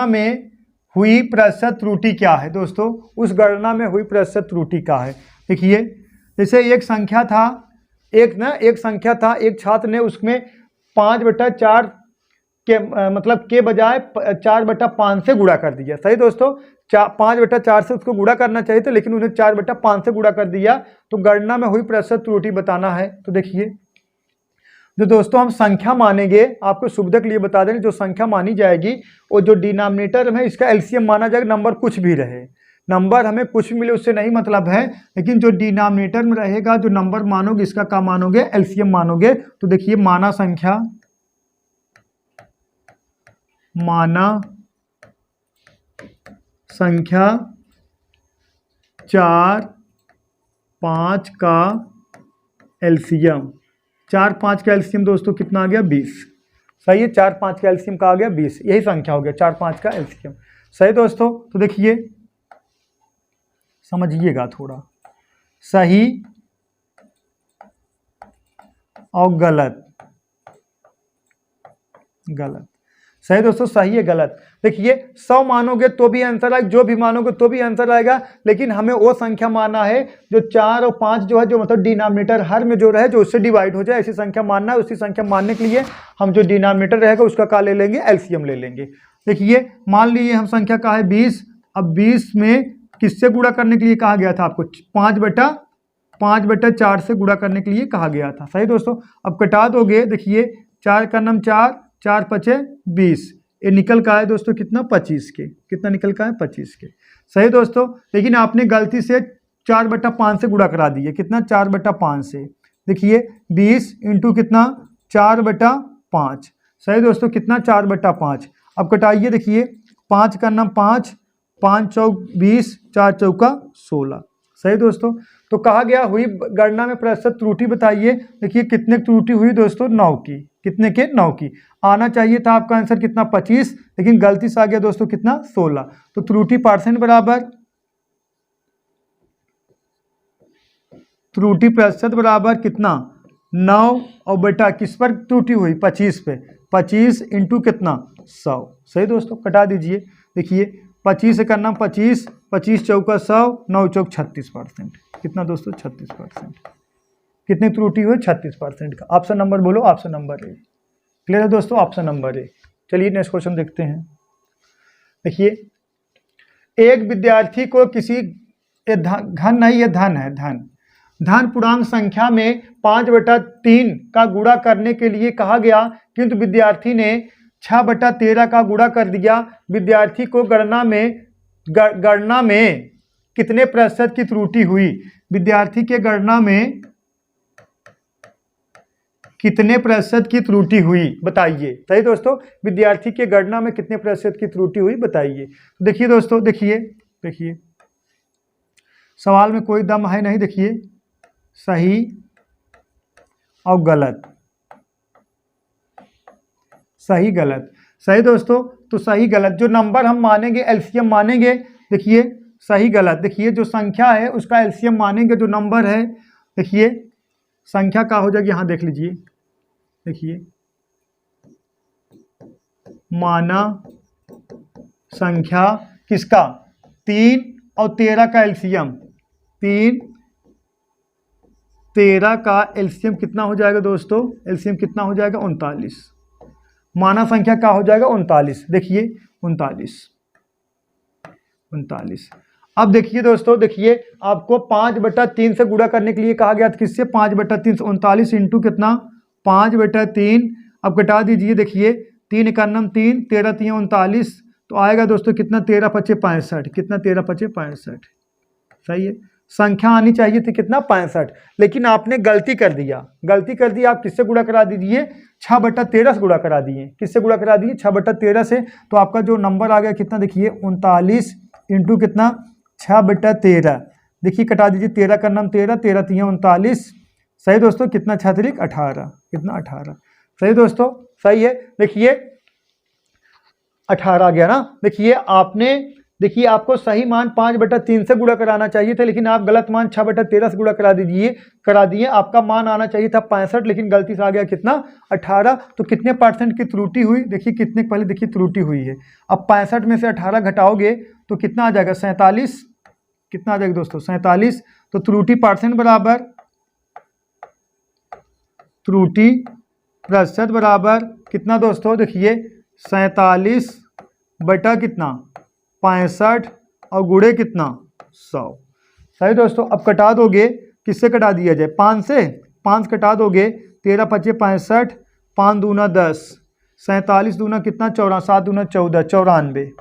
में हुई प्रतिशत त्रुटि क्या है दोस्तों? उस गणना में हुई प्रतिशत त्रुटि क्या है? देखिए जैसे एक संख्या था, एक छात्र ने उसमें 5/4 के मतलब के बजाय 4/5 से गुणा कर दिया। सही दोस्तों, 5/4 से उसको गुणा करना चाहिए था, लेकिन उन्हें 4/5 से गुणा कर दिया। तो गणना में हुई प्रतिशत त्रुटि बताना है। तो देखिए जो दोस्तों हम संख्या मानेंगे, आपको सुविधा के लिए बता दें, जो संख्या मानी जाएगी वो जो डिनोमिनेटर में इसका एलसीएम माना जाएगा। नंबर कुछ भी रहे, नंबर हमें कुछ भी मिले उससे नहीं मतलब है, लेकिन जो डिनोमिनेटर में रहेगा जो नंबर मानोगे इसका क्या मानोगे? एलसीएम मानोगे। तो देखिए माना संख्या 4, 5 का एलसीएम, 4, 5 का एलसीएम दोस्तों कितना आ गया? 20। सही है, 4, 5 का एलसीएम का आ गया 20, यही संख्या हो गया 4, 5 का एलसीएम। सही दोस्तों, तो देखिए समझिएगा थोड़ा, सही और गलत। सही दोस्तों, सही है गलत। देखिए 100 मानोगे तो भी आंसर आएगा, जो भी मानोगे तो भी आंसर आएगा, लेकिन हमें वो संख्या मानना है जो 4 और 5 जो है, जो मतलब डिनोमिनेटर हर में जो रहे, जो उससे डिवाइड हो जाए, ऐसी संख्या मानना है। उसी संख्या मानने के लिए हम जो डिनोमिनेटर रहेगा उसका क्या ले लेंगे? एलसीएम ले लेंगे। देखिए मान लीजिए हम संख्या का है 20। अब 20 में किससे गुणा करने के लिए कहा गया था आपको? 5/4 से गुणा करने के लिए कहा गया था। सही दोस्तों, अब कटा दोगे, देखिए 4 का नाम 4, 4 5 20, ये निकल का है दोस्तों कितना? 25 के। कितना निकल का है? 25 के। सही दोस्तों, लेकिन आपने गलती से 4/5 से गुणा करा दिए। कितना? 4/5 से। देखिए 20 इंटू कितना? 4/5। सही दोस्तों, कितना? 4/5। अब कटाइए, देखिए 5 का नाम 5, 5 चौक 20, 4 चौका 16। सही दोस्तों, तो कहा गया हुई गणना में प्रतिशत त्रुटि बताइए। देखिए कितने त्रुटि हुई दोस्तों? 9 की। कितने के? 9 की। आना चाहिए था आपका आंसर कितना? 25, लेकिन गलती से आ गया दोस्तों कितना? 16। तो त्रुटि परसेंट बराबर, त्रुटि प्रतिशत बराबर कितना? 9 और बेटा किस पर त्रुटि हुई? 25 पे। 25 इंटू कितना? 100। सही दोस्तों, कटा दीजिए। देखिए 25 का नाम 25, 25 चौका 100, 9 चौक 36%। कितना दोस्तों? 36%। कितनी त्रुटि हुई? 36% का। ऑप्शन नंबर बोलो, ऑप्शन नंबर ए। क्लियर है दोस्तों? Option number A. चलिए नेक्स्ट क्वेश्चन देखते हैं। देखिए एक विद्यार्थी को किसी घन नहीं, ये धन है, धन पूर्णांक संख्या में 5/3 का गुणा करने के लिए कहा गया, किंतु विद्यार्थी ने 6/13 का गुणा कर दिया। विद्यार्थी को गणना में कितने प्रतिशत की त्रुटि हुई? विद्यार्थी के गणना में कितने प्रतिशत की त्रुटि हुई बताइए। सही दोस्तों, विद्यार्थी के गणना में कितने प्रतिशत की त्रुटि हुई बताइए। तो देखिए दोस्तों, देखिए सवाल में कोई दम है नहीं। देखिए सही और गलत, सही गलत। सही दोस्तों, तो सही गलत जो नंबर हम मानेंगे एलसीएम मानेंगे। देखिए सही गलत। देखिए जो संख्या है उसका एलसीएम मानेंगे, जो नंबर है देखिए संख्या का हो जाएगी, यहाँ देख लीजिए, देखिए माना संख्या किसका 3 और 13 का एलसीएम, 3 13 का एलसीएम कितना हो जाएगा दोस्तों, एलसीएम कितना हो जाएगा 39। माना संख्या का हो जाएगा 39, देखिए 39। अब देखिए दोस्तों, देखिए आपको 5/3 से गुणा करने के लिए कहा गया था, किससे 5/3 39 इंटू कितना 5/3। अब घटा दीजिए, देखिए 3 एकानम 3, 13 3 39, तो आएगा दोस्तों कितना 13 5 65, कितना 13 5 65, सही है। संख्या आनी चाहिए थी कितना 65, लेकिन आपने गलती कर दिया, आप किससे गुणा करा दीजिए 6/13 से गुणा करा दिए, किससे गुणा करा दिए 6/13 से, तो आपका जो नंबर आ गया कितना देखिए 39 इंटू कितना 6/13, देखिए कटा दीजिए 13 का नाम 13, 13 3 39, सही दोस्तों, कितना 6 3 18, कितना 18, सही दोस्तों, सही है। देखिए 18 आ गया ना। देखिए आपने, देखिए आपको सही मान 5/3 से गुणा कराना चाहिए था, लेकिन आप गलत मान 6/13 से गुणा करा दिए। आपका मान आना चाहिए था 65, लेकिन गलती से आ गया कितना 18। तो कितने % की त्रुटि हुई, देखिए कितने, पहले देखिए त्रुटि हुई है। अब 65 में से 18 घटाओगे तो कितना आ जाएगा 47, कितना आ जाएगा दोस्तों 47। तो त्रुटि % बराबर, त्रुटि प्रतिशत बराबर कितना दोस्तों, देखिए 47 बटा कितना 65 और गुणे कितना 100, सही दोस्तों। अब कटा दोगे, किससे कटा दिया जाए 5 से, 5 कटा दोगे 13 5 65, 5 दूना 10, 47 दूना कितना 14, 7 दूना 14 94,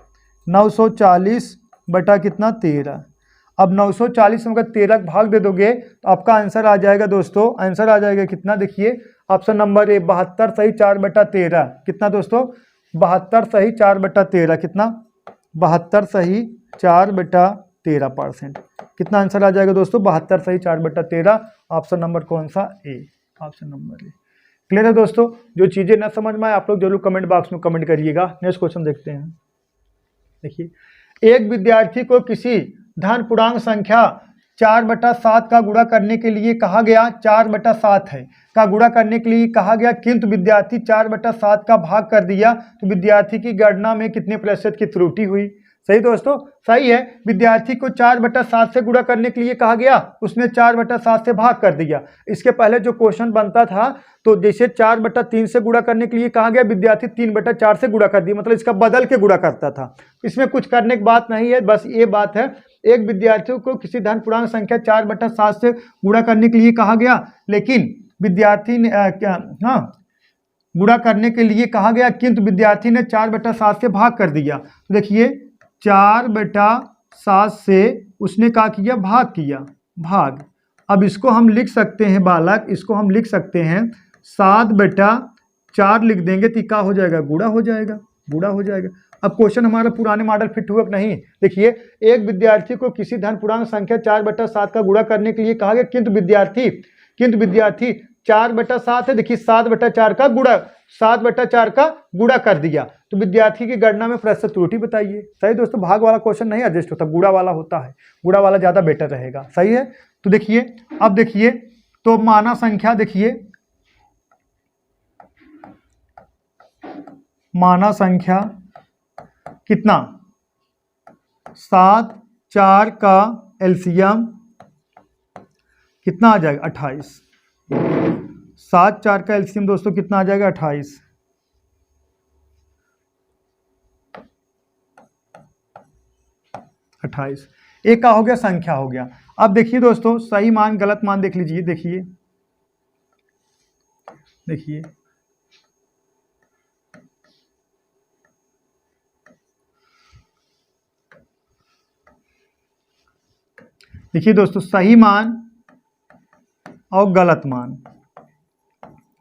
940 बटा कितना 13। अब 940 में अगर 13 भाग दे दोगे तो आपका आंसर आ जाएगा दोस्तों, आंसर आ जाएगा कितना, देखिए ऑप्शन नंबर ए 72 सही 4/13, कितना दोस्तों 72 सही 4/13, कितना 72 सही 4/13%, कितना आंसर आ जाएगा दोस्तों 72 सही 4/13, ऑप्शन नंबर कौन सा ए, ऑप्शन नंबर ए। क्लियर है दोस्तों। जो चीज़ें ना समझ में आए आप लोग जरूर कमेंट बॉक्स में कमेंट करिएगा। नेक्स्ट क्वेश्चन देखते हैं। देखिए एक विद्यार्थी को किसी धन पूर्णांक संख्या 4/7 का गुणा करने के लिए कहा गया, 4/7 है का गुणा करने के लिए कहा गया, किंतु विद्यार्थी 4/7 का भाग कर दिया, तो विद्यार्थी की गणना में कितने प्रतिशत की त्रुटि हुई। सही दोस्तों, सही है। विद्यार्थी को 4/7 से गुणा करने के लिए कहा गया, उसने 4/7 से भाग कर दिया। इसके पहले जो क्वेश्चन बनता था, तो जैसे 4/3 से गुणा करने के लिए कहा गया, विद्यार्थी 3/4 से गुणा कर दिया, मतलब इसका बदल के गुणा करता था। इसमें कुछ करने की बात नहीं है, बस ये बात है, एक विद्यार्थी को किसी धन पूर्णांक संख्या 4/7 से गुणा करने के लिए कहा गया, लेकिन विद्यार्थी ने गुणा करने के लिए कहा गया, किंतु विद्यार्थी ने 4/7 से भाग कर दिया। तो देखिए 4/7 से उसने क्या किया, भाग किया, भाग। अब इसको हम लिख सकते हैं बालक, इसको हम लिख सकते हैं 7/4 लिख देंगे तो क्या हो जाएगा, गुणा हो जाएगा, गुणा हो जाएगा। अब क्वेश्चन हमारा पुराने मॉडल फिट हुआ कि नहीं। देखिए एक विद्यार्थी को किसी धन पूर्णांक संख्या 4/7 का गुणा करने के लिए कहा गया, किंतु विद्यार्थी 4/7 है, देखिए 7/4 का गुणा, 7/4 का गुणा कर दिया, तो विद्यार्थी की गणना में प्रतिशत त्रुटि बताइए। सही दोस्तों, भाग वाला क्वेश्चन नहीं एडजस्ट होता, गुणा वाला होता है, गुणा वाला ज्यादा बेटर रहेगा। सही है। तो देखिए अब देखिए, तो माना संख्या, देखिए माना संख्या कितना 7 4 का एलसीएम कितना आ जाएगा 28, 7 4 का एलसीएम दोस्तों कितना आ जाएगा 28। एक का हो गया, संख्या हो गया। अब देखिए दोस्तों, सही मान गलत मान देख लीजिए, देखिए देखिए देखिए दोस्तों, सही मान और गलत मान,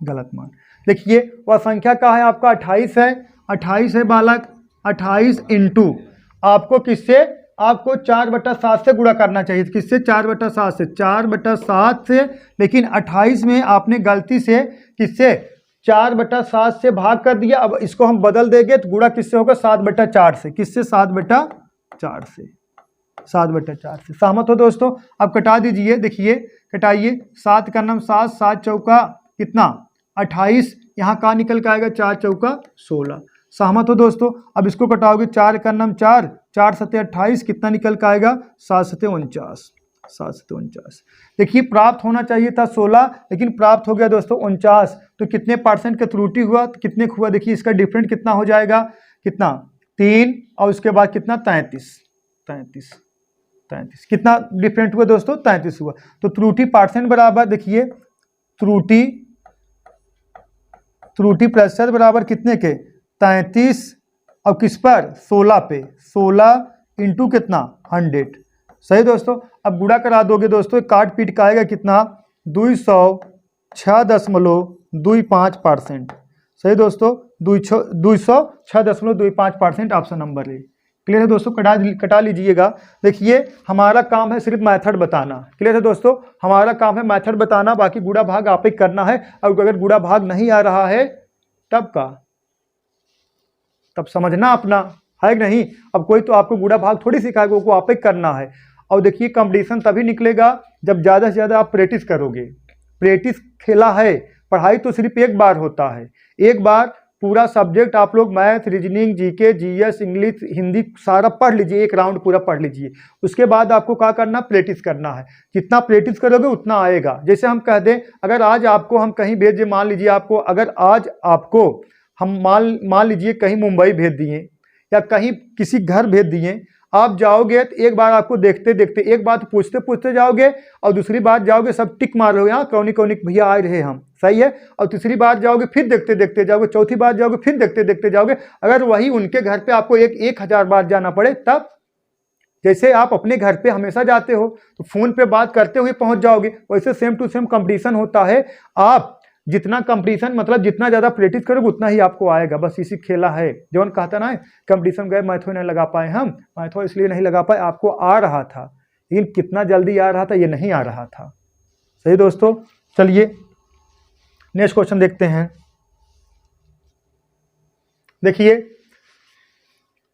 गलत मान। देखिए वह संख्या का है आपका 28 है, 28 है बालक, 28 इंटू आपको किससे, आपको 4/7 से गुणा करना चाहिए। किससे, 4/7 से, 4/7 से, लेकिन 28 में आपने गलती से किससे 4/7 से भाग कर दिया। अब इसको हम बदल देंगे तो गुणा किससे होगा 7/4 से, किससे 7/4 से, 7/4 से। सहमत हो दोस्तों? अब कटा दीजिए, देखिए कटाइए। 7 का नाम 7, 7 चौका कितना 28, यहाँ का निकल के आएगा 4 चौका 16। सहमत हो दोस्तों? अब इसको कटाओगे, 4 का नाम 4, 4 सत्ते 28, कितना निकल के आएगा 7 सत्ते 49, 7 सत्ते 49। देखिए प्राप्त होना चाहिए था 16, लेकिन प्राप्त हो गया दोस्तों 49। तो कितने परसेंट का त्रुटि हुआ, तो कितने हुआ, देखिए इसका डिफरेंट कितना हो जाएगा, कितना 3, और उसके बाद कितना 33, 33, 33, कितना डिफरेंट हुआ दोस्तों 33 हुआ। तो त्रुटि परसेंट बराबर, देखिए त्रुटि प्रतिशत बराबर कितने के 33, और किस पर 16 पे, 16 इंटू कितना 100। सही दोस्तों? अब गुणा करा दोगे दोस्तों, काट पीट का आएगा कितना 206.25%। सही दोस्तों? 206.25% ऑप्शन नंबर ए। क्लियर है दोस्तों? कटा लीजिएगा। देखिए हमारा काम है सिर्फ मेथड बताना। क्लियर है दोस्तों? हमारा काम है मेथड बताना, बाकी गुणा भाग आप ही करना है। और अगर गुणा भाग नहीं आ रहा है तब समझना अपना, है कि नहीं? अब कोई तो आपको गुणा भाग थोड़ी सिखाएगा, वो आप ही करना है। और देखिए कंपटीशन तभी निकलेगा जब ज़्यादा से ज़्यादा आप प्रैक्टिस करोगे। प्रैक्टिस खेला है, पढ़ाई तो सिर्फ एक बार होता है। एक बार पूरा सब्जेक्ट आप लोग math, reasoning, GK, GS, English, Hindi सारा पढ़ लीजिए, एक राउंड पूरा पढ़ लीजिए। उसके बाद आपको क्या करना, प्रैक्टिस करना है। जितना प्रैक्टिस करोगे उतना आएगा। जैसे हम कह दें, अगर आज आपको हम कहीं भेज दें, मान लीजिए आपको, अगर आज आपको हम मान लीजिए कहीं मुंबई भेज दिए या कहीं किसी घर भेज दिए, आप जाओगे तो एक बार आपको देखते देखते, एक बार पूछते पूछते जाओगे, और दूसरी बार जाओगे सब टिक मार रहे हो, यहाँ कौनी कौनी भैया आए रहे हम, सही है। और तीसरी बार जाओगे फिर देखते देखते जाओगे, चौथी बार जाओगे फिर देखते देखते जाओगे। अगर वही उनके घर पे आपको 1000 बार जाना पड़े तब, जैसे आप अपने घर पे हमेशा जाते हो तो फोन पे बात करते हुए पहुंच जाओगे, वैसे सेम टू सेम कंपटीशन होता है। आप जितना कंपटीशन, मतलब जितना ज़्यादा प्रैक्टिस करोगे उतना ही आपको आएगा। बस इसी खेला है। जौन कहता ना, कंपटीशन गए मैथो नहीं लगा पाए, हम मैथो इसलिए नहीं लगा पाए, आपको आ रहा था लेकिन कितना जल्दी आ रहा था ये नहीं आ रहा था। सही दोस्तों? चलिए नेक्स्ट क्वेश्चन देखते हैं। देखिए,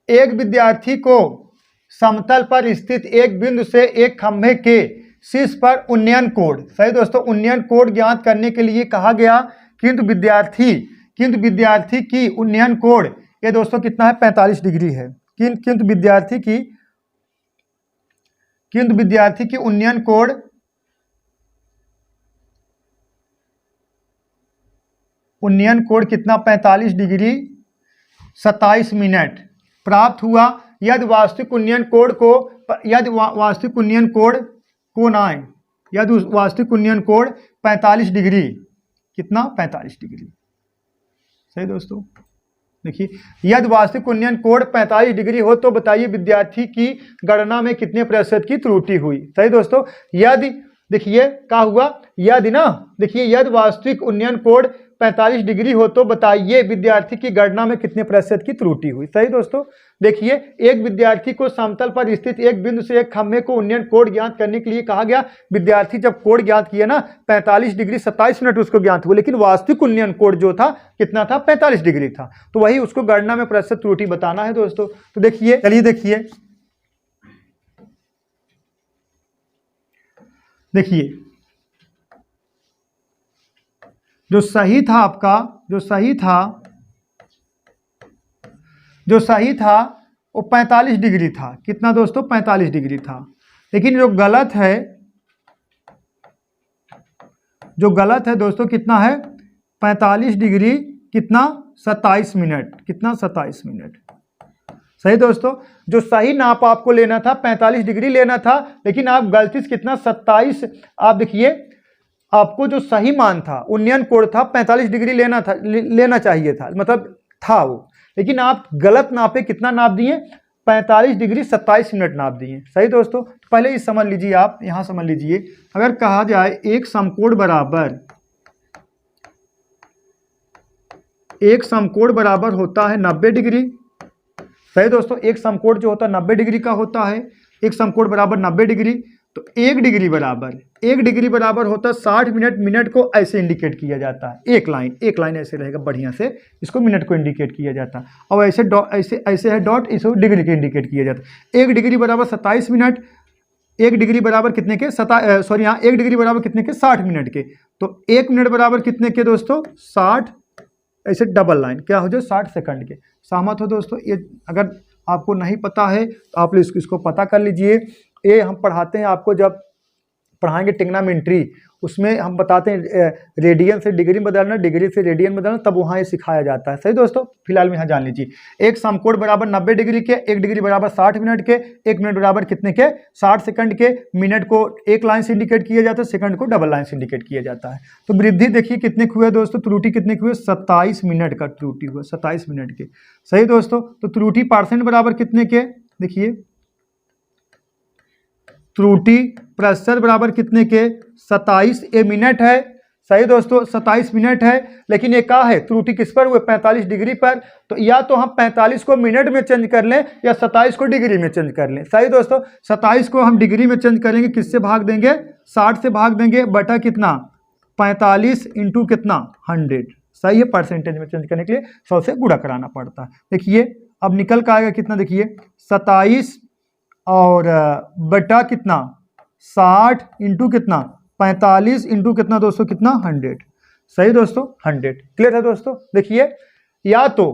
एक विद्यार्थी को समतल पर स्थित एक बिंदु से एक खंभे के शीर्ष पर उन्नयन कोण, सही दोस्तों, उन्नयन कोण ज्ञात करने के लिए कहा गया, किंतु विद्यार्थी की उन्नयन कोण ये दोस्तों कितना है 45 डिग्री है। किंतु विद्यार्थी की उन्नयन कोण कितना 45 डिग्री 27 मिनट प्राप्त हुआ। यदि वास्तविक उन्नयन कोण वास्तविक उन्नयन कोण 45 डिग्री, कितना 45 डिग्री। सही दोस्तों? देखिए, यदि वास्तविक उन्नयन कोण 45 डिग्री हो तो बताइए विद्यार्थी की गणना में कितने प्रतिशत की त्रुटि हुई। सही दोस्तों? यदि, देखिए क्या हुआ, यदि ना, देखिए यदि वास्तविक उन्नयन कोण 45 डिग्री हो तो बताइए विद्यार्थी की गणना में कितने प्रतिशत की त्रुटि हुई। सही दोस्तों? देखिए, एक विद्यार्थी को समतल पर स्थित एक बिंदु से एक खंभे को उन्नयन कोण ज्ञात करने के लिए कहा गया। विद्यार्थी जब कोण ज्ञात किया ना 45 डिग्री 27 मिनट उसको ज्ञात हुआ, लेकिन वास्तविक उन्नयन कोण जो था कितना था 45 डिग्री था। तो वही उसको गणना में प्रतिशत त्रुटि बताना है दोस्तों। तो देखिए, चलिए देखिए जो सही था आपका, जो सही था वो 45 डिग्री था। कितना दोस्तों 45 डिग्री था। लेकिन जो गलत है दोस्तों कितना है 45 डिग्री कितना 27 मिनट, कितना 27 मिनट। सही दोस्तों? जो सही नाप आपको लेना था 45 डिग्री लेना था, लेकिन आप गलती से कितना 27, आप देखिए आपको जो सही मान था उन्नयन कोण था 45 डिग्री लेना चाहिए था, मतलब था वो, लेकिन आप गलत नापे, कितना नाप दिए 45 डिग्री 27 मिनट नाप दिए। सही दोस्तों? पहले ये समझ लीजिए, आप यहां समझ लीजिए, अगर कहा जाए एक समकोण बराबर होता है 90 डिग्री। सही दोस्तों? एक समकोण जो होता है 90 डिग्री का होता है, एक समकोण बराबर 90 डिग्री। तो 1 डिग्री बराबर होता है 60 मिनट। मिनट को ऐसे इंडिकेट किया जाता है, एक लाइन ऐसे रहेगा बढ़िया से, इसको मिनट को इंडिकेट किया जाता है। और ऐसे ऐसे है डॉट, इसको डिग्री के इंडिकेट किया जाता है। 1 डिग्री बराबर 27 मिनट। 1 डिग्री बराबर कितने के 1 डिग्री बराबर कितने के 60 मिनट के। तो 1 मिनट बराबर कितने के दोस्तों 60, ऐसे डबल लाइन क्या हो जाए 60 सेकंड के। सहमत हो दोस्तों? ये अगर आपको नहीं पता है तो आप इसको पता कर लीजिए। ये हम पढ़ाते हैं आपको, जब पढ़ाएंगे ट्रिग्नोमेट्री, उसमें हम बताते हैं रेडियन से डिग्री बदलना, डिग्री से रेडियन बदलना, तब वहाँ ये सिखाया जाता है। सही दोस्तों? फिलहाल में यहाँ जान लीजिए, एक समकोण बराबर 90 डिग्री के, 1 डिग्री बराबर 60 मिनट के, 1 मिनट बराबर कितने के 60 सेकंड के। मिनट को एक लाइन से इंडिकेट किया जाता है, सेकंड को डबल लाइन से इंडिकेट किया जाता है। तो वृद्धि देखिए कितने के हुए दोस्तों, त्रुटि कितने के हुए 27 मिनट का त्रुटि हुआ, 27 मिनट के। सही दोस्तों? तो त्रुटि % बराबर कितने के, देखिए त्रुटि प्रतिशत बराबर कितने के 27। ये मिनट है। सही दोस्तों? 27 मिनट है, लेकिन ये क्या है, त्रुटि किस पर हुए 45 डिग्री पर। तो या तो हम 45 को मिनट में चेंज कर लें या 27 को डिग्री में चेंज कर लें। सही दोस्तों? 27 को हम डिग्री में चेंज करेंगे, किससे भाग देंगे 60 से भाग देंगे, बटा कितना 45 इंटू कितना 100। सही है? परसेंटेज में चेंज करने के लिए 100 से गुणा कराना पड़ता है। देखिए अब निकल का आएगा कितना, देखिए 27 और बटा कितना 60 इंटू कितना 45 इंटू कितना दोस्तों कितना 100। सही दोस्तों? 100। क्लियर है दोस्तों? देखिए या तो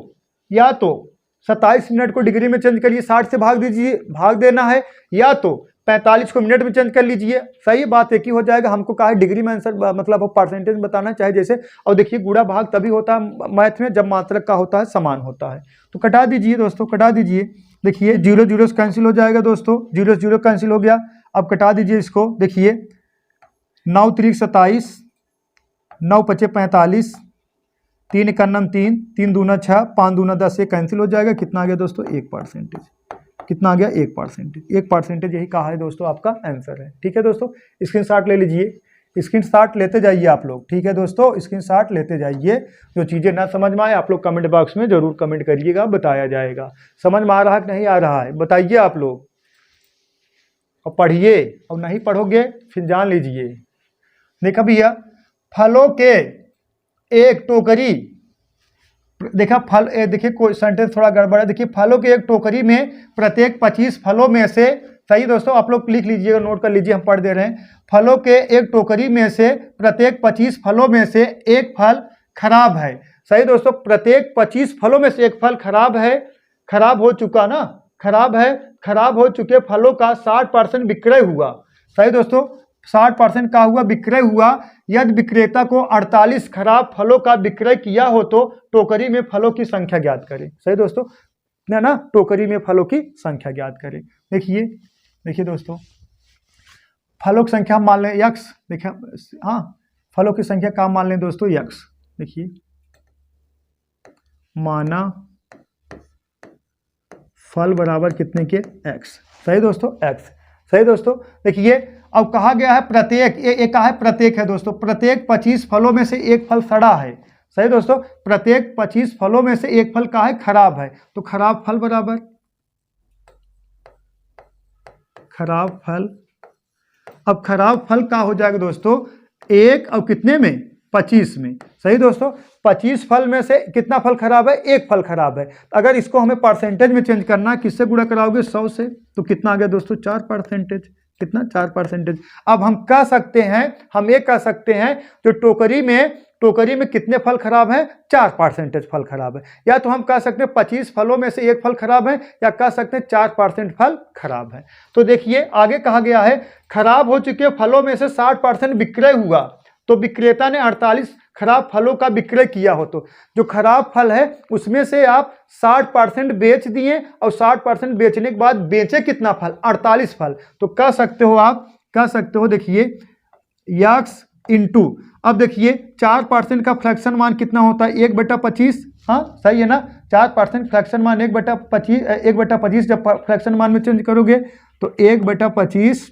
27 मिनट को डिग्री में चेंज करिए, 60 से भाग दीजिए, भाग देना है, या तो 45 को मिनट में चेंज कर लीजिए। सही बात एक ही हो जाएगा। हमको कहा है डिग्री में आंसर मतलब परसेंटेज बताना चाहे जैसे। और देखिए गुणा भाग तभी होता है मैथ में जब मात्रक का होता है, समान होता है। तो कटा दीजिए दोस्तों, कटा दीजिए। देखिए 0 0 कैंसिल हो जाएगा दोस्तों, 0 0 कैंसिल हो गया। अब कटा दीजिए इसको। देखिए 9 3 27, 9 5 45, 3 1 3, 3 2 6, 5 2 10, ये कैंसिल हो जाएगा। कितना आ गया दोस्तों 1%। कितना आ गया 1%। 1% यही कहा है दोस्तों, आपका आंसर है। ठीक है दोस्तों? स्क्रीनशॉट ले लीजिए, स्क्रीनशॉट लेते जाइए आप लोग। ठीक है दोस्तों? स्क्रीनशॉट लेते जाइए। जो चीज़ें ना समझ में आए आप लोग कमेंट बॉक्स में जरूर कमेंट करिएगा, बताया जाएगा। समझ में आ रहा है कि नहीं आ रहा है बताइए आप लोग, और पढ़िए। और नहीं पढ़ोगे फिर जान लीजिए। देखा भैया, फलों के एक टोकरी, देखा फल, देखिए कोई सेंटेंस थोड़ा गड़बड़ है। देखिए फलों के एक टोकरी में प्रत्येक 25 फलों में से, सही दोस्तों आप लोग लिख लीजिएगा, नोट कर लीजिए, हम पढ़ दे रहे हैं। फलों के एक टोकरी में से प्रत्येक 25 फलों में से एक फल खराब है। सही दोस्तों? प्रत्येक 25 फलों में से एक फल खराब है, खराब हो चुका ना, खराब है, खराब हो चुके फलों का 60% विक्रय हुआ। सही दोस्तों? 60% का हुआ विक्रय हुआ। यदि विक्रेता को 48 खराब फलों का विक्रय किया हो तो टोकरी में फलों की संख्या ज्ञात करें। सही दोस्तों? ना टोकरी में फलों की संख्या ज्ञात करें। देखिए दोस्तों, फलों की संख्या मान लें x। देखिए हाँ, फलों की संख्या का मान लें दोस्तों x। देखिए माना फल बराबर कितने के x। सही दोस्तों? x। सही दोस्तों? देखिए अब कहा गया है प्रत्येक, ये कहा है प्रत्येक है दोस्तों, प्रत्येक 25 फलों में से एक फल सड़ा है। सही दोस्तों? प्रत्येक 25 फलों में से एक फल का है खराब है। तो खराब फल बराबर खराब फल। अब खराब फल का हो जाएगा दोस्तों एक, और कितने में 25 में। सही दोस्तों? 25 फल में से कितना फल खराब है, एक फल खराब है। अगर इसको हमें परसेंटेज में चेंज करना है, किससे गुणा कराओगे 100 से, तो कितना आ गया दोस्तों 4%। कितना 4%। अब हम कह सकते हैं, हम ये कह सकते हैं तो टोकरी में कितने फल खराब हैं 4% फल खराब है। या तो हम कह सकते हैं 25 फलों में से एक फल खराब है, या कह सकते हैं 4% फल खराब है। तो देखिए आगे कहा गया है खराब हो चुके फलों में से 60% विक्रय हुआ। तो विक्रेता ने 48 खराब फलों का विक्रय किया हो, तो जो खराब फल है उसमें से आप 60% बेच दिए, और 60% बेचने के बाद बेचे कितना फल 48 फल। तो कह सकते हो, आप कह सकते हो, देखिए x इंटू, अब देखिए 4% का फ्रैक्शन मान कितना होता है 1/25। हाँ सही है ना, 4% फ्रैक्शन मान 1/25 जब फ्रैक्शन मान में चेंज करोगे तो 1/25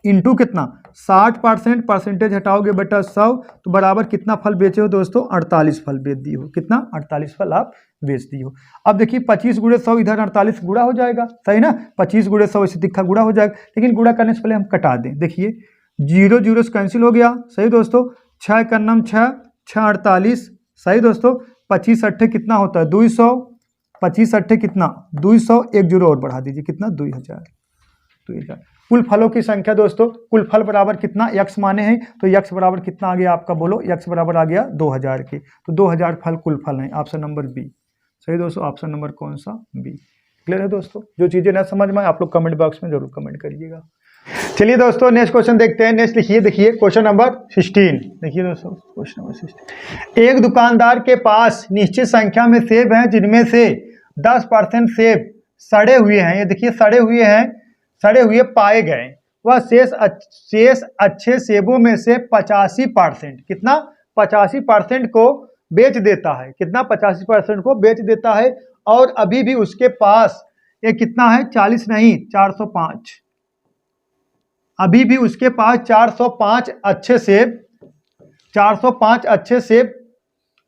इंटू कितना 60% परसेंटेज हटाओगे बटा 100 तो बराबर कितना फल बेचे हो दोस्तों? 48 फल बेच दिए हो। कितना? 48 फल आप बेच दिए हो। अब देखिए 25 गुणे 100 इधर 48 गुणा हो जाएगा, सही ना? 25 गुणे 100 इसे तिक्का गुणा हो जाएगा, लेकिन गुणा करने से पहले हम कटा दें। देखिए 0 0 से कैंसिल हो गया, सही दोस्तों। 6 का नम 6, 6 48, सही दोस्तों। 25 अट्ठे कितना होता है? 200। 25 अट्ठे कितना? 200। 1 0 और बढ़ा दीजिए, कितना? 2000। 2000 कुल फलों की संख्या दोस्तों, कुल फल बराबर कितना? x माने हैं, तो x बराबर कितना आ गया आपका? बोलो। x बराबर आ गया 2000 के। तो 2000 फल कुल फल हैं। ऑप्शन नंबर बी, सही दोस्तों। ऑप्शन नंबर कौन सा? बी। क्लियर है दोस्तों? जो चीज़ें ना समझ में आप लोग कमेंट बॉक्स में जरूर कमेंट करिएगा। चलिए दोस्तों नेक्स्ट क्वेश्चन देखते हैं। नेक्स्ट लिखिए, देखिए क्वेश्चन नंबर 16। देखिए दोस्तों क्वेश्चन नंबर 16। एक दुकानदार के पास निश्चित संख्या में सेब हैं जिनमें से 10% सेब सड़े हुए हैं। ये देखिए सड़े हुए हैं, सड़े हुए पाए गए। वह शेष अच्छे सेबों में से 85%, कितना? 85% को बेच देता है। कितना? 85% को बेच देता है। और अभी भी उसके पास ये कितना है? 40 नहीं, 405। अभी भी उसके पास 405 अच्छे सेब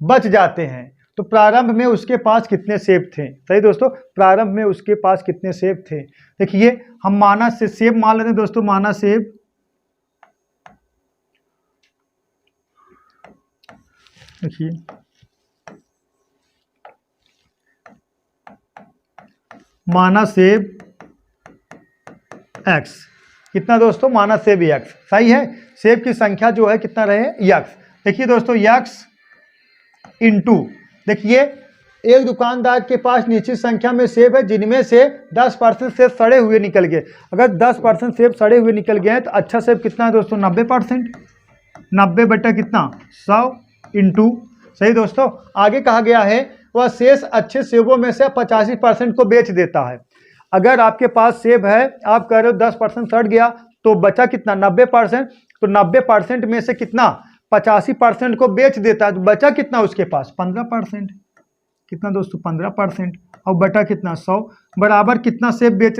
बच जाते हैं। तो प्रारंभ में उसके पास कितने सेब थे? सही दोस्तों, प्रारंभ में उसके पास कितने सेब थे? देखिए हम माना से सेब मान लेते हैं दोस्तों, माना सेब। देखिए माना सेब x, कितना दोस्तों? माना सेब x, सही है। सेब की संख्या जो है कितना रहे? x। देखिए दोस्तों x इंटू, देखिए एक दुकानदार के पास निश्चित संख्या में सेब है जिनमें से 10% सेब सड़े हुए निकल गए। अगर 10% सेब सड़े हुए निकल गए हैं तो अच्छा सेब कितना है दोस्तों? 90%। 90 बटा कितना? 100 इंटू, सही दोस्तों। आगे कहा गया है वह शेष अच्छे सेबों में से 85% को बेच देता है। अगर आपके पास सेब है, आप कह रहे हो 10% सड़ गया, तो बचा कितना? 90%। तो 90% में से कितना? 85% को बेच देता है, तो बचा कितना उसके पास? 15%। कितना दोस्तों? 15%। और बटा कितना? 100 बराबर कितना सेब बेच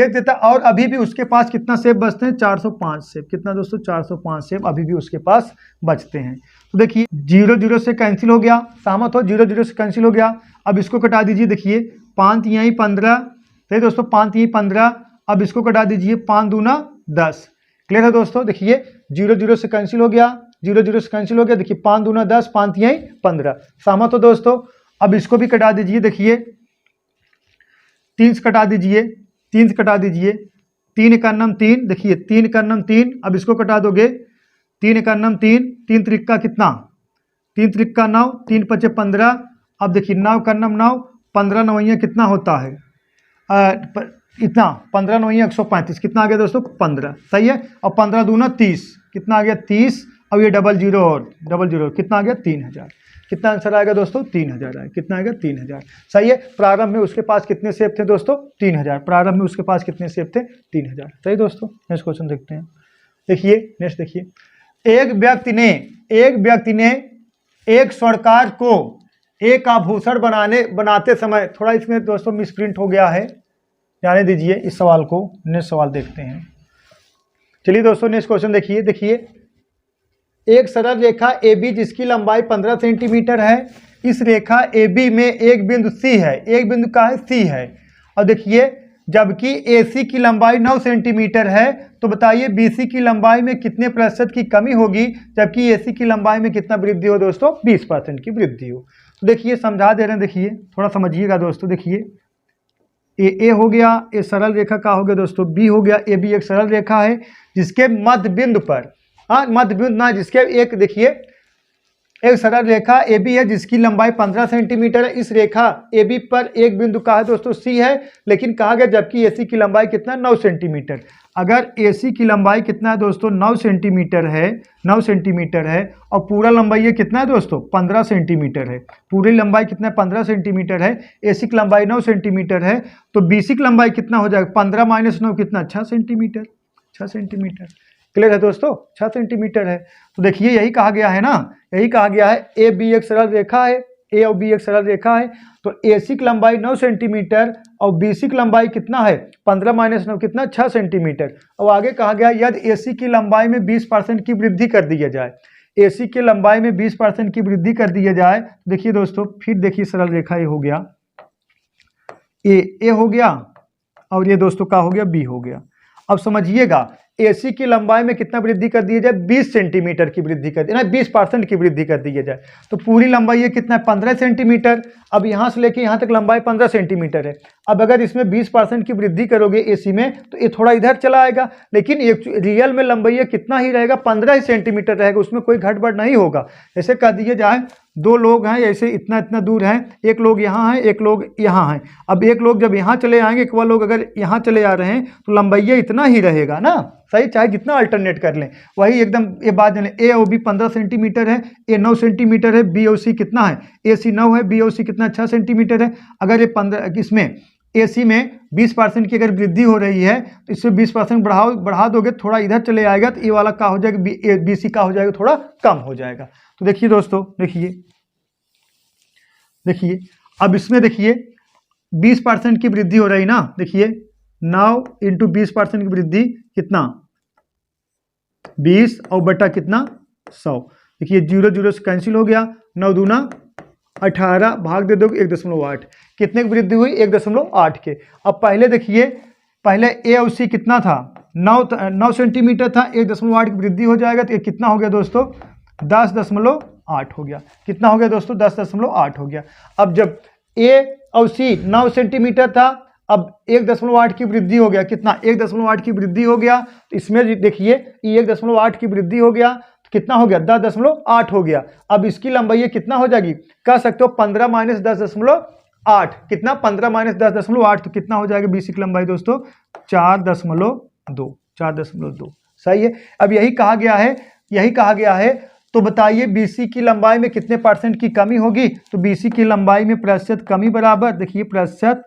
देता। और अभी भी उसके पास कितना सेब बचते हैं? 405 सेब। कितना दोस्तों? 405 सेब अभी भी उसके पास बचते हैं। तो देखिए 0 0 से कैंसिल हो गया, सहमत हो? 0 0 से कैंसिल हो गया। अब इसको कटा दीजिए। देखिए 5 यहीं 15, सही दोस्तों। 5 यहीं 15। अब इसको कटा दीजिए, 5 दूना 10। क्लियर है दोस्तों? देखिए 0 0 से कैंसिल हो गया, 0 0 से कैंसिल हो गया। देखिए 5 दूना 10, 5 यहीं 15। सहमत हो दोस्तों? अब इसको भी कटा दीजिए। देखिए 3 से कटा दीजिए, 3 से कटा दीजिए। 3 एकन्नम 3, देखिए 3 एकन्नम 3। अब इसको कटा दोगे, 3 एकन्नम 3, 3 त्रिक्का कितना? 3 त्रिक्का 9, 3 पचे 15। अब देखिए 9 एकन्नम 9, 15 नवैया कितना होता है? इतना 15 नवैया 135। कितना आ गया दोस्तों? 15, सही है। और 15 दूना 30, कितना आ गया? 30। अब ये डबल जीरो कितना आ गया? 3000। कितना आंसर आएगा दोस्तों? 3000 आएगा। कितना आएगा? 3000, सही है। प्रारंभ में उसके पास कितने सेब थे दोस्तों? 3000। प्रारंभ में उसके पास कितने सेब थे? 3000, सही दोस्तों। नेक्स्ट क्वेश्चन देखते हैं। देखिए नेक्स्ट, देखिए एक व्यक्ति ने एक स्वर्णकार को एक आभूषण बनाते समय, थोड़ा इसमें दोस्तों मिसप्रिंट हो गया है, जाने दीजिए इस सवाल को। नेक्स्ट सवाल देखते हैं। चलिए दोस्तों नेक्स्ट क्वेश्चन देखिए। देखिए एक सरल रेखा AB जिसकी लंबाई 15 सेंटीमीटर है, इस रेखा AB में एक बिंदु C है, एक बिंदु का है C है। और देखिए जबकि AC की लंबाई 9 सेंटीमीटर है, तो बताइए BC की लंबाई में कितने प्रतिशत की कमी होगी, जबकि AC की लंबाई में कितना वृद्धि हो दोस्तों? 20% की वृद्धि हो। तो देखिए समझा दे रहे हैं, देखिए थोड़ा समझिएगा दोस्तों। देखिए ए हो गया, ये सरल रेखा का हो गया दोस्तों, B हो गया। AB एक सरल रेखा है जिसके मध्य बिंदु पर, मध्य बिंदु ना, जिसके एक, देखिए एक सरल रेखा AB है जिसकी लंबाई 15 सेंटीमीटर है। इस रेखा AB पर एक बिंदु का है दोस्तों C है, लेकिन कहा गया जबकि AC की लंबाई कितना? 9 सेंटीमीटर। अगर AC की लंबाई कितना है दोस्तों? 9 सेंटीमीटर है, 9 सेंटीमीटर है। और पूरा लंबाई ये कितना है दोस्तों? 15 सेंटीमीटर है। पूरी लंबाई कितना है? 15 सेंटीमीटर है। AC की लंबाई 9 सेंटीमीटर है, तो BC की लंबाई कितना हो जाएगा? 15 - 9 कितना? 6 सेंटीमीटर। 6 सेंटीमीटर। क्लियर है दोस्तों? 6 सेंटीमीटर है। तो देखिए यही कहा गया है ना, यही कहा गया है AB एक सरल रेखा है, ए और बी एक सरल रेखा है, तो AC की लंबाई 9 सेंटीमीटर और BC की लंबाई कितना है 15 माइनस 9 कितना 6 सेंटीमीटर। और आगे कहा गया यदि AC की लंबाई में 20% की वृद्धि कर दिया जाए, AC की लंबाई में 20% की वृद्धि कर दिया जाए। देखिए दोस्तों, फिर देखिए सरल रेखा ये हो गया, ए हो गया और ये दोस्तों का हो गया बी हो गया। अब समझिएगा AC की लंबाई में कितना वृद्धि कर दिया जाए 20 सेंटीमीटर की वृद्धि कर दिया, 20% की वृद्धि कर दी जाए, तो पूरी लंबाई ये कितना है 15 सेंटीमीटर। अब यहाँ से लेके यहाँ तक लंबाई 15 सेंटीमीटर है। अब अगर इसमें 20% की वृद्धि करोगे AC में तो ये थोड़ा इधर चला आएगा, लेकिन रियल में लंबाई ये कितना ही रहेगा 15 ही सेंटीमीटर रहेगा, उसमें कोई घटबढ़ नहीं होगा। ऐसे कह दिया जाए दो लोग हैं, ऐसे इतना इतना दूर हैं, एक लोग यहाँ हैं एक लोग यहाँ हैं। अब एक लोग जब यहाँ चले आएंगे, एक वह लोग अगर यहाँ चले आ रहे हैं तो लंबाई इतना ही रहेगा ना, सही, चाहे जितना अल्टरनेट कर लें। वही एकदम ये बात जाने, ए और बी 15 सेंटीमीटर है, ए 9 सेंटीमीटर है, बी और सी कितना है AC 9 है, बी और सी कितना 6 सेंटीमीटर है। अगर ये 15 इसमें AC में 20% की अगर वृद्धि हो रही है तो इससे 20% बढ़ा दोगे, थोड़ा इधर चले आएगा तो ये वाला क्या हो जाएगा BC का हो जाएगा थोड़ा कम हो जाएगा। तो देखिए दोस्तों, देखिए अब इसमें देखिए 20% की वृद्धि हो रही ना, देखिए 9 इंटू 20% की वृद्धि कितना 20 और बटा कितना 100। देखिए 0 0 से कैंसिल हो गया, 9 दूना 18 भाग दे दोगे 1.8, कितने की वृद्धि हुई 1.8 के। अब पहले देखिए, पहले ए और सी कितना था 9 सेंटीमीटर था, 1.8 की वृद्धि हो जाएगा तो ये कितना हो गया दोस्तों 10.8 हो गया। कितना हो गया दोस्तों 10.8 हो गया। अब जब ए और सी 9 सेंटीमीटर था, अब 1.8 की वृद्धि हो गया, कितना 1.8 की वृद्धि हो गया, तो इसमें देखिए 1.8 की वृद्धि हो गया तो कितना हो गया 10.8 हो गया। अब इसकी लंबाई कितना हो जाएगी, कह सकते हो 15 माइनस 10.8, कितना 15 माइनस 10.8, तो कितना हो जाएगा BC की लंबाई दोस्तों 4.2। सही है। अब यही कहा गया है, तो बताइए BC की लंबाई में कितने % की कमी होगी, तो BC की लंबाई में प्रतिशत कमी बराबर, देखिए प्रतिशत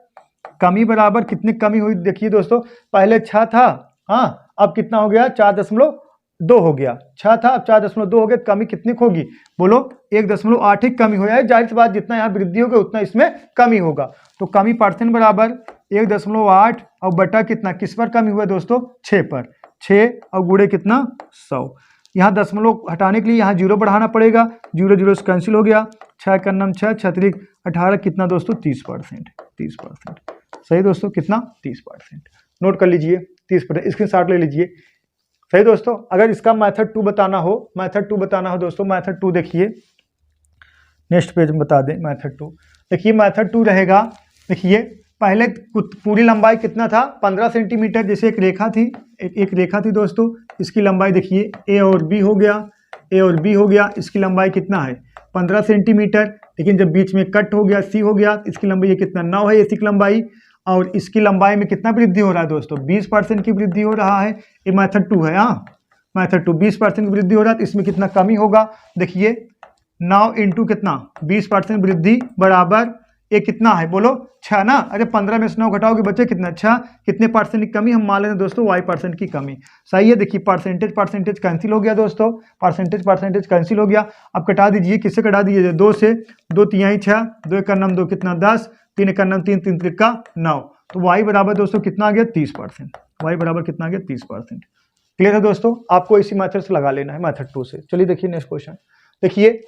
कमी बराबर कितनी कमी हुई, देखिए दोस्तों पहले 6 था, हाँ अब कितना हो गया 4.2 हो गया, 6 था अब 4.2 हो गया, कमी कितनी होगी बोलो 1.8 ही कमी हो जाए। जाहिर सी बात जितना यहाँ वृद्धि होगा उतना इसमें कमी होगा, तो कमी % बराबर 1.8 और बटा कितना किस पर कमी हुआ दोस्तों 6 पर, 6 और गुणे कितना 100। यहाँ दशमलव हटाने के लिए यहाँ 0 बढ़ाना पड़ेगा, 0 0 से कैंसिल हो गया, 6 का नम 6 छत्रिक 18 कितना दोस्तों 30%। सही दोस्तों, कितना 30%। नोट कर लीजिए 30%, स्क्रीनशॉट ले लीजिए। सही दोस्तों, अगर इसका मेथड 2 बताना हो दोस्तों, मेथड 2 देखिए नेक्स्ट पेज में बता दें। मेथड 2 देखिए, मेथड 2 रहेगा, देखिए पहले पूरी लंबाई कितना था 15 सेंटीमीटर, जैसे एक रेखा थी, एक रेखा थी दोस्तों, इसकी लंबाई देखिए A और B हो गया, इसकी लंबाई कितना है 15 सेंटीमीटर, लेकिन जब बीच में कट हो गया C हो गया, इसकी लंबाई कितना 9 है AC की लंबाई, और इसकी लंबाई में कितना वृद्धि हो रहा है दोस्तों 20% की वृद्धि हो रहा है। ये मेथड 2 है, हाँ मेथड 2 20% की वृद्धि हो रहा है, तो इसमें कितना कमी होगा, देखिए 9 इंटू कितना 20% वृद्धि बराबर ये कितना है बोलो 6 ना, अरे 15 में से 9 घटाओगे बच्चे कितना 6, कितने % की कमी हम मान लेते हैं दोस्तों y% की कमी। सही है, देखिए परसेंटेज कैंसिल हो गया दोस्तों, परसेंटेज कैंसिल हो गया। अब कटा दीजिए, किससे कटा दीजिए 2 से, 2 तिहाई 6, 2 का नम 2 कितना 10, 3 का नम 3 3 का 9, तो y बराबर दोस्तों कितना आ गया 30%, y बराबर कितना आ गया 30%। क्लियर है दोस्तों, आपको इसी मेथड से लगा लेना है मेथड 2 से। चलिए देखिए नेक्स्ट क्वेश्चन, देखिए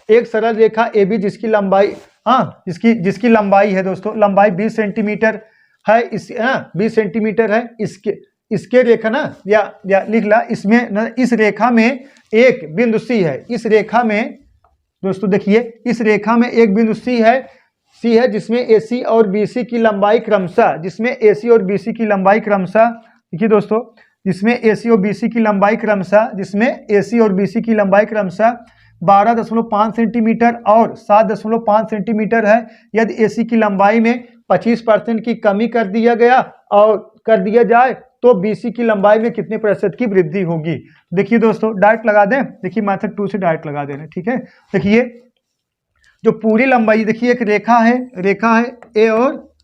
एक सरल रेखा AB जिसकी लंबाई जिसकी लंबाई है दोस्तों, लंबाई 20 सेंटीमीटर है, 20 सेंटीमीटर है, इसके रेखा ना या लिख ला, इसमें ना इस रेखा में एक बिंदु C है, इस रेखा में दोस्तों देखिए इस रेखा में एक बिंदु C है जिसमें AC और BC की लंबाई क्रमशः, देखिए दोस्तों जिसमें AC और BC की लंबाई क्रमशः 12.5 सेंटीमीटर और 7.5 सेंटीमीटर है। यदि AC की लंबाई में 25% की कमी कर दिया जाए तो BC की लंबाई में कितने % की वृद्धि होगी। देखिए दोस्तों डायरेक्ट लगा दें, देखिए मेथड 2 से डायरेक्ट लगा दे रहे हैं, ठीक है। देखिए जो पूरी लंबाई, देखिए एक रेखा है A और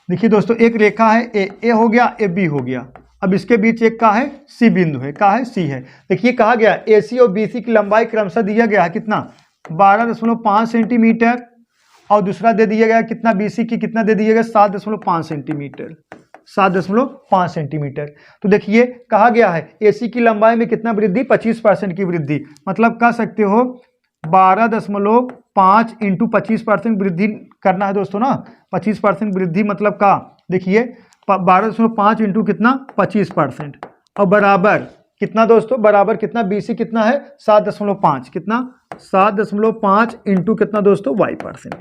देखिए दोस्तों एक रेखा है A हो गया, A B हो गया, अब इसके बीच एक का है सी बिंदु है, का है सी है। देखिए कहा गया AC और BC की लंबाई क्रमशः दिया गया है कितना 12.5 सेंटीमीटर, और दूसरा दे दिया गया कितना BC की कितना दे दिया गया 7.5 सेंटीमीटर, 7.5 सेंटीमीटर। तो देखिए कहा गया है AC की लंबाई में कितना वृद्धि 25% की वृद्धि, मतलब कह सकते हो 12.5 इंटू 25% वृद्धि करना है दोस्तों ना, 25% वृद्धि मतलब का देखिए 12.5 इंटू कितना 25%, और बराबर कितना दोस्तों, बराबर कितना BC कितना है 7.5, कितना 7.5 इंटू कितना दोस्तों y%।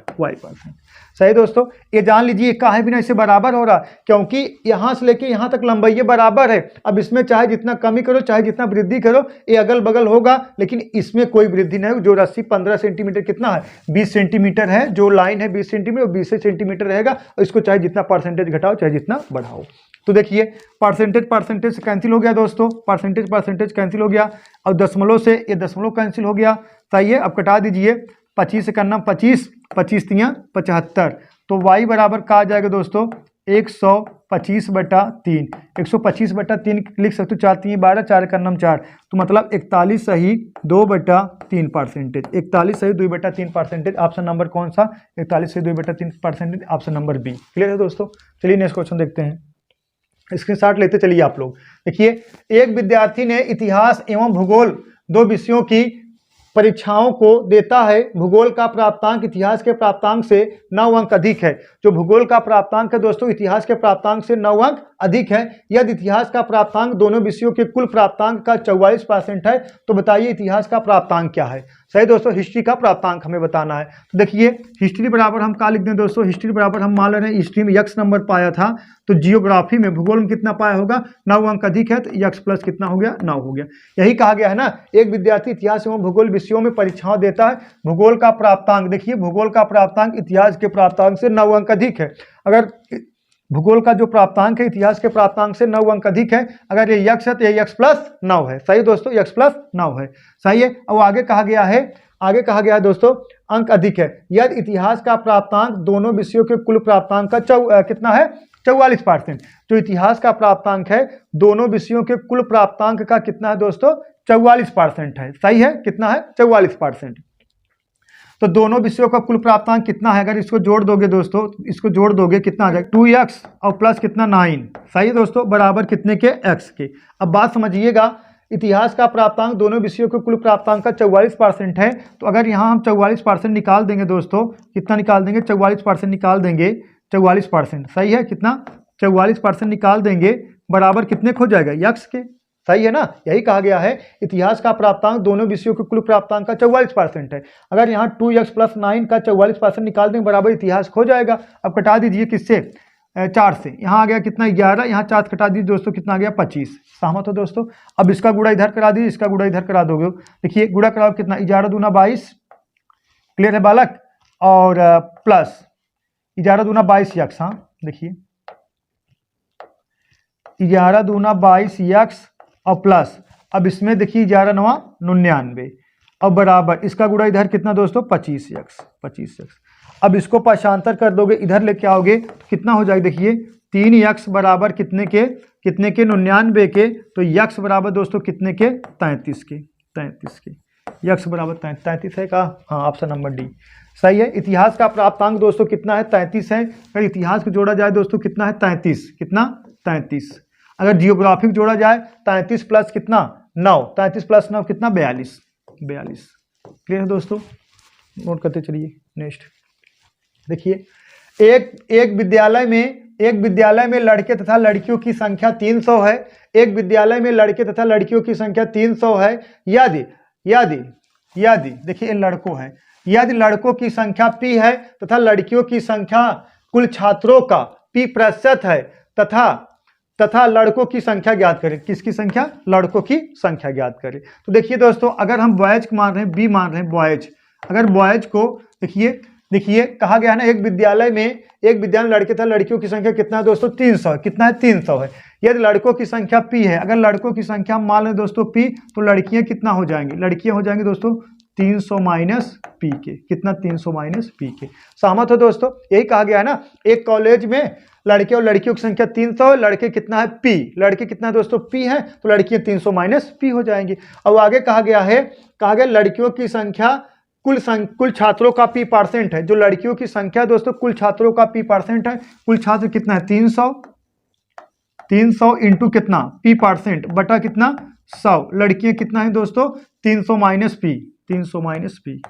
सही दोस्तों, ये जान लीजिए का है बिना इसे बराबर हो रहा, क्योंकि यहाँ से लेके यहाँ तक लंबाई ये बराबर है। अब इसमें चाहे जितना कमी करो चाहे जितना वृद्धि करो ये अगल बगल होगा, लेकिन इसमें कोई वृद्धि नहीं हो। जो रस्सी 15 सेंटीमीटर कितना है 20 सेंटीमीटर है, जो लाइन है 20 सेंटीमीटर और 20 सेंटीमीटर रहेगा, और इसको चाहे जितना परसेंटेज घटाओ चाहे जितना बढ़ाओ। तो देखिए परसेंटेज कैंसिल हो गया दोस्तों, परसेंटेज कैंसिल हो गया, और दशमलव से ये दशमलव कैंसिल हो गया। सही है, अब कटा दीजिए 25 से करना 25, 25 तियाँ 75, तो y बराबर का आ जाएगा दोस्तों 125/3, 125/3 लिख सकते हो, 4 3 12, 4 का नाम 4, तो मतलब 41 सही 2/3%, 41 सही 2/3%। ऑप्शन नंबर कौन सा 41 सही 2/3%, ऑप्शन नंबर बी। क्लियर है दोस्तों। चलिए नेक्स्ट क्वेश्चन देखते हैं, स्क्रीनशॉट लेते चलिए आप लोग। देखिए एक विद्यार्थी ने इतिहास एवं भूगोल दो विषयों की परीक्षाओं को देता है। भूगोल का प्राप्तांक इतिहास के प्राप्तांक से 9 अंक अधिक है। जो भूगोल का प्राप्तांक है दोस्तों इतिहास के प्राप्तांक से 9 अंक अधिक है। यदि इतिहास का प्राप्तांक दोनों विषयों के कुल प्राप्तांक का 44% है, तो बताइए इतिहास का प्राप्तांक क्या है। सही दोस्तों, हिस्ट्री का प्राप्तांक हमें बताना है। तो देखिए हिस्ट्री बराबर हम क्या लिख दें दोस्तों, हिस्ट्री बराबर हम मान ले रहे हैं हिस्ट्री में x नंबर पाया था, तो जियोग्राफी में भूगोल में कितना पाया होगा 9 अंक अधिक है, तो x प्लस कितना हो गया 9 हो गया। यही कहा गया है ना, एक विद्यार्थी इतिहास एवं भूगोल विषयों में परीक्षाओं देता है। भूगोल का प्राप्तांक देखिए, भूगोल का प्राप्तांक इतिहास के प्राप्तांक से 9 अंक अधिक है। अगर भूगोल का जो प्राप्तांक है इतिहास के प्राप्तांक से 9 अंक अधिक है, अगर ये x है तो ये x प्लस 9 है। सही दोस्तों, x प्लस 9 है। सही है। अब आगे कहा गया है, आगे कहा गया है दोस्तों अंक अधिक है यदि इतिहास का प्राप्तांक दोनों विषयों के कुल प्राप्तांक का कितना है 44%। तो इतिहास का प्राप्तांक है दोनों विषयों के कुल प्राप्तांक का कितना है दोस्तों 44% है। सही है, कितना है 44%। तो दोनों विषयों का कुल प्राप्तांक कितना है, अगर इसको जोड़ दोगे दोस्तों, इसको जोड़ दोगे कितना आ जाएगा 2x और प्लस कितना 9। सही है दोस्तों, बराबर कितने के x के। अब बात समझिएगा, इतिहास का प्राप्तांक दोनों विषयों के कुल प्राप्तांक का 44% है। तो अगर यहाँ हम 44% निकाल देंगे दोस्तों, कितना निकाल देंगे 44% निकाल देंगे, 44%। सही है, कितना 44% निकाल देंगे बराबर कितने हो जाएगा x के। सही है ना, यही कहा गया है इतिहास का प्राप्तांक दोनों विषयों के कुल प्राप्तांक का 44% है। अगर यहाँ 2x प्लस 9 का 44% निकाल देंगे बराबर इतिहास हो जाएगा। अब कटा दीजिए किससे 4 से, यहाँ आ गया कितना 11, यहाँ 4 कटा दीजिए दोस्तों कितना आ गया 25। सहमत हो दोस्तों। अब इसका गुणा इधर करा दीजिए, इसका गुणा इधर करा दोगे, देखिए गुणा कराओ कितना 11 दूना 22। क्लियर है बालक, और प्लस 11 दूना 22x। हाँ देखिए 11 दूना 22x और प्लस, अब इसमें देखिए 11 9 99 और बराबर इसका गुणा इधर कितना दोस्तों 25x। अब इसको पाशांतर कर दोगे, इधर लेके आओगे तो कितना हो जाएगा देखिए 3x बराबर कितने के 99 के, तो x बराबर दोस्तों कितने के 33 के, x बराबर 33 है का। हाँ, ऑप्शन नंबर डी सही है। इतिहास का प्राप्तांक दोस्तों कितना है 33 है। अगर इतिहास को जोड़ा जाए दोस्तों कितना है 33, कितना 33। अगर जियोग्राफिक जोड़ा जाए 33 प्लस कितना 9, 33 प्लस 9 कितना 42। क्लियर है दोस्तों, नोट करते चलिए। नेक्स्ट देखिए एक विद्यालय में लड़के तथा लड़कियों की संख्या 300 है। एक विद्यालय में लड़के तथा लड़कियों की संख्या 300 है। यदि देखिए लड़कों है, यदि लड़कों की संख्या p है तथा लड़कियों की संख्या कुल छात्रों का p प्रतिशत है तथा लड़कों की संख्या ज्ञात करें। किसकी संख्या, लड़कों की संख्या ज्ञात करें। तो देखिए दोस्तों, अगर हम बॉयज मान रहे हैं, बी मान रहे हैं बॉयज, अगर बॉयज को देखिए कहा गया है ना एक विद्यालय में लड़के तथा लड़कियों की संख्या कितना है दोस्तों 300, कितना है 300 है। यदि लड़कों की संख्या p है, अगर लड़कों की संख्या मान लें दोस्तों p, तो लड़कियां कितना हो जाएंगी, लड़कियां हो जाएंगी दोस्तों 300 माइनस पी के, कितना 300 माइनस पी के। सहमत हो दोस्तों? यही कहा गया है ना, एक कॉलेज में लड़के और लड़कियों की संख्या 300, लड़के कितना है पी, लड़के कितना है दोस्तों पी है, तो लड़कियां 300 माइनस पी हो जाएंगी। अब आगे कहा गया लड़कियों की संख्या कुल छात्रों का पी परसेंट है। जो लड़कियों की संख्या दोस्तों कुल छात्रों का पी परसेंट है, कुल छात्र कितना है 300 इंटू कितना पी परसेंट बटा कितना 100, लड़कियां कितना है दोस्तों 300 minus P, 300 minus P,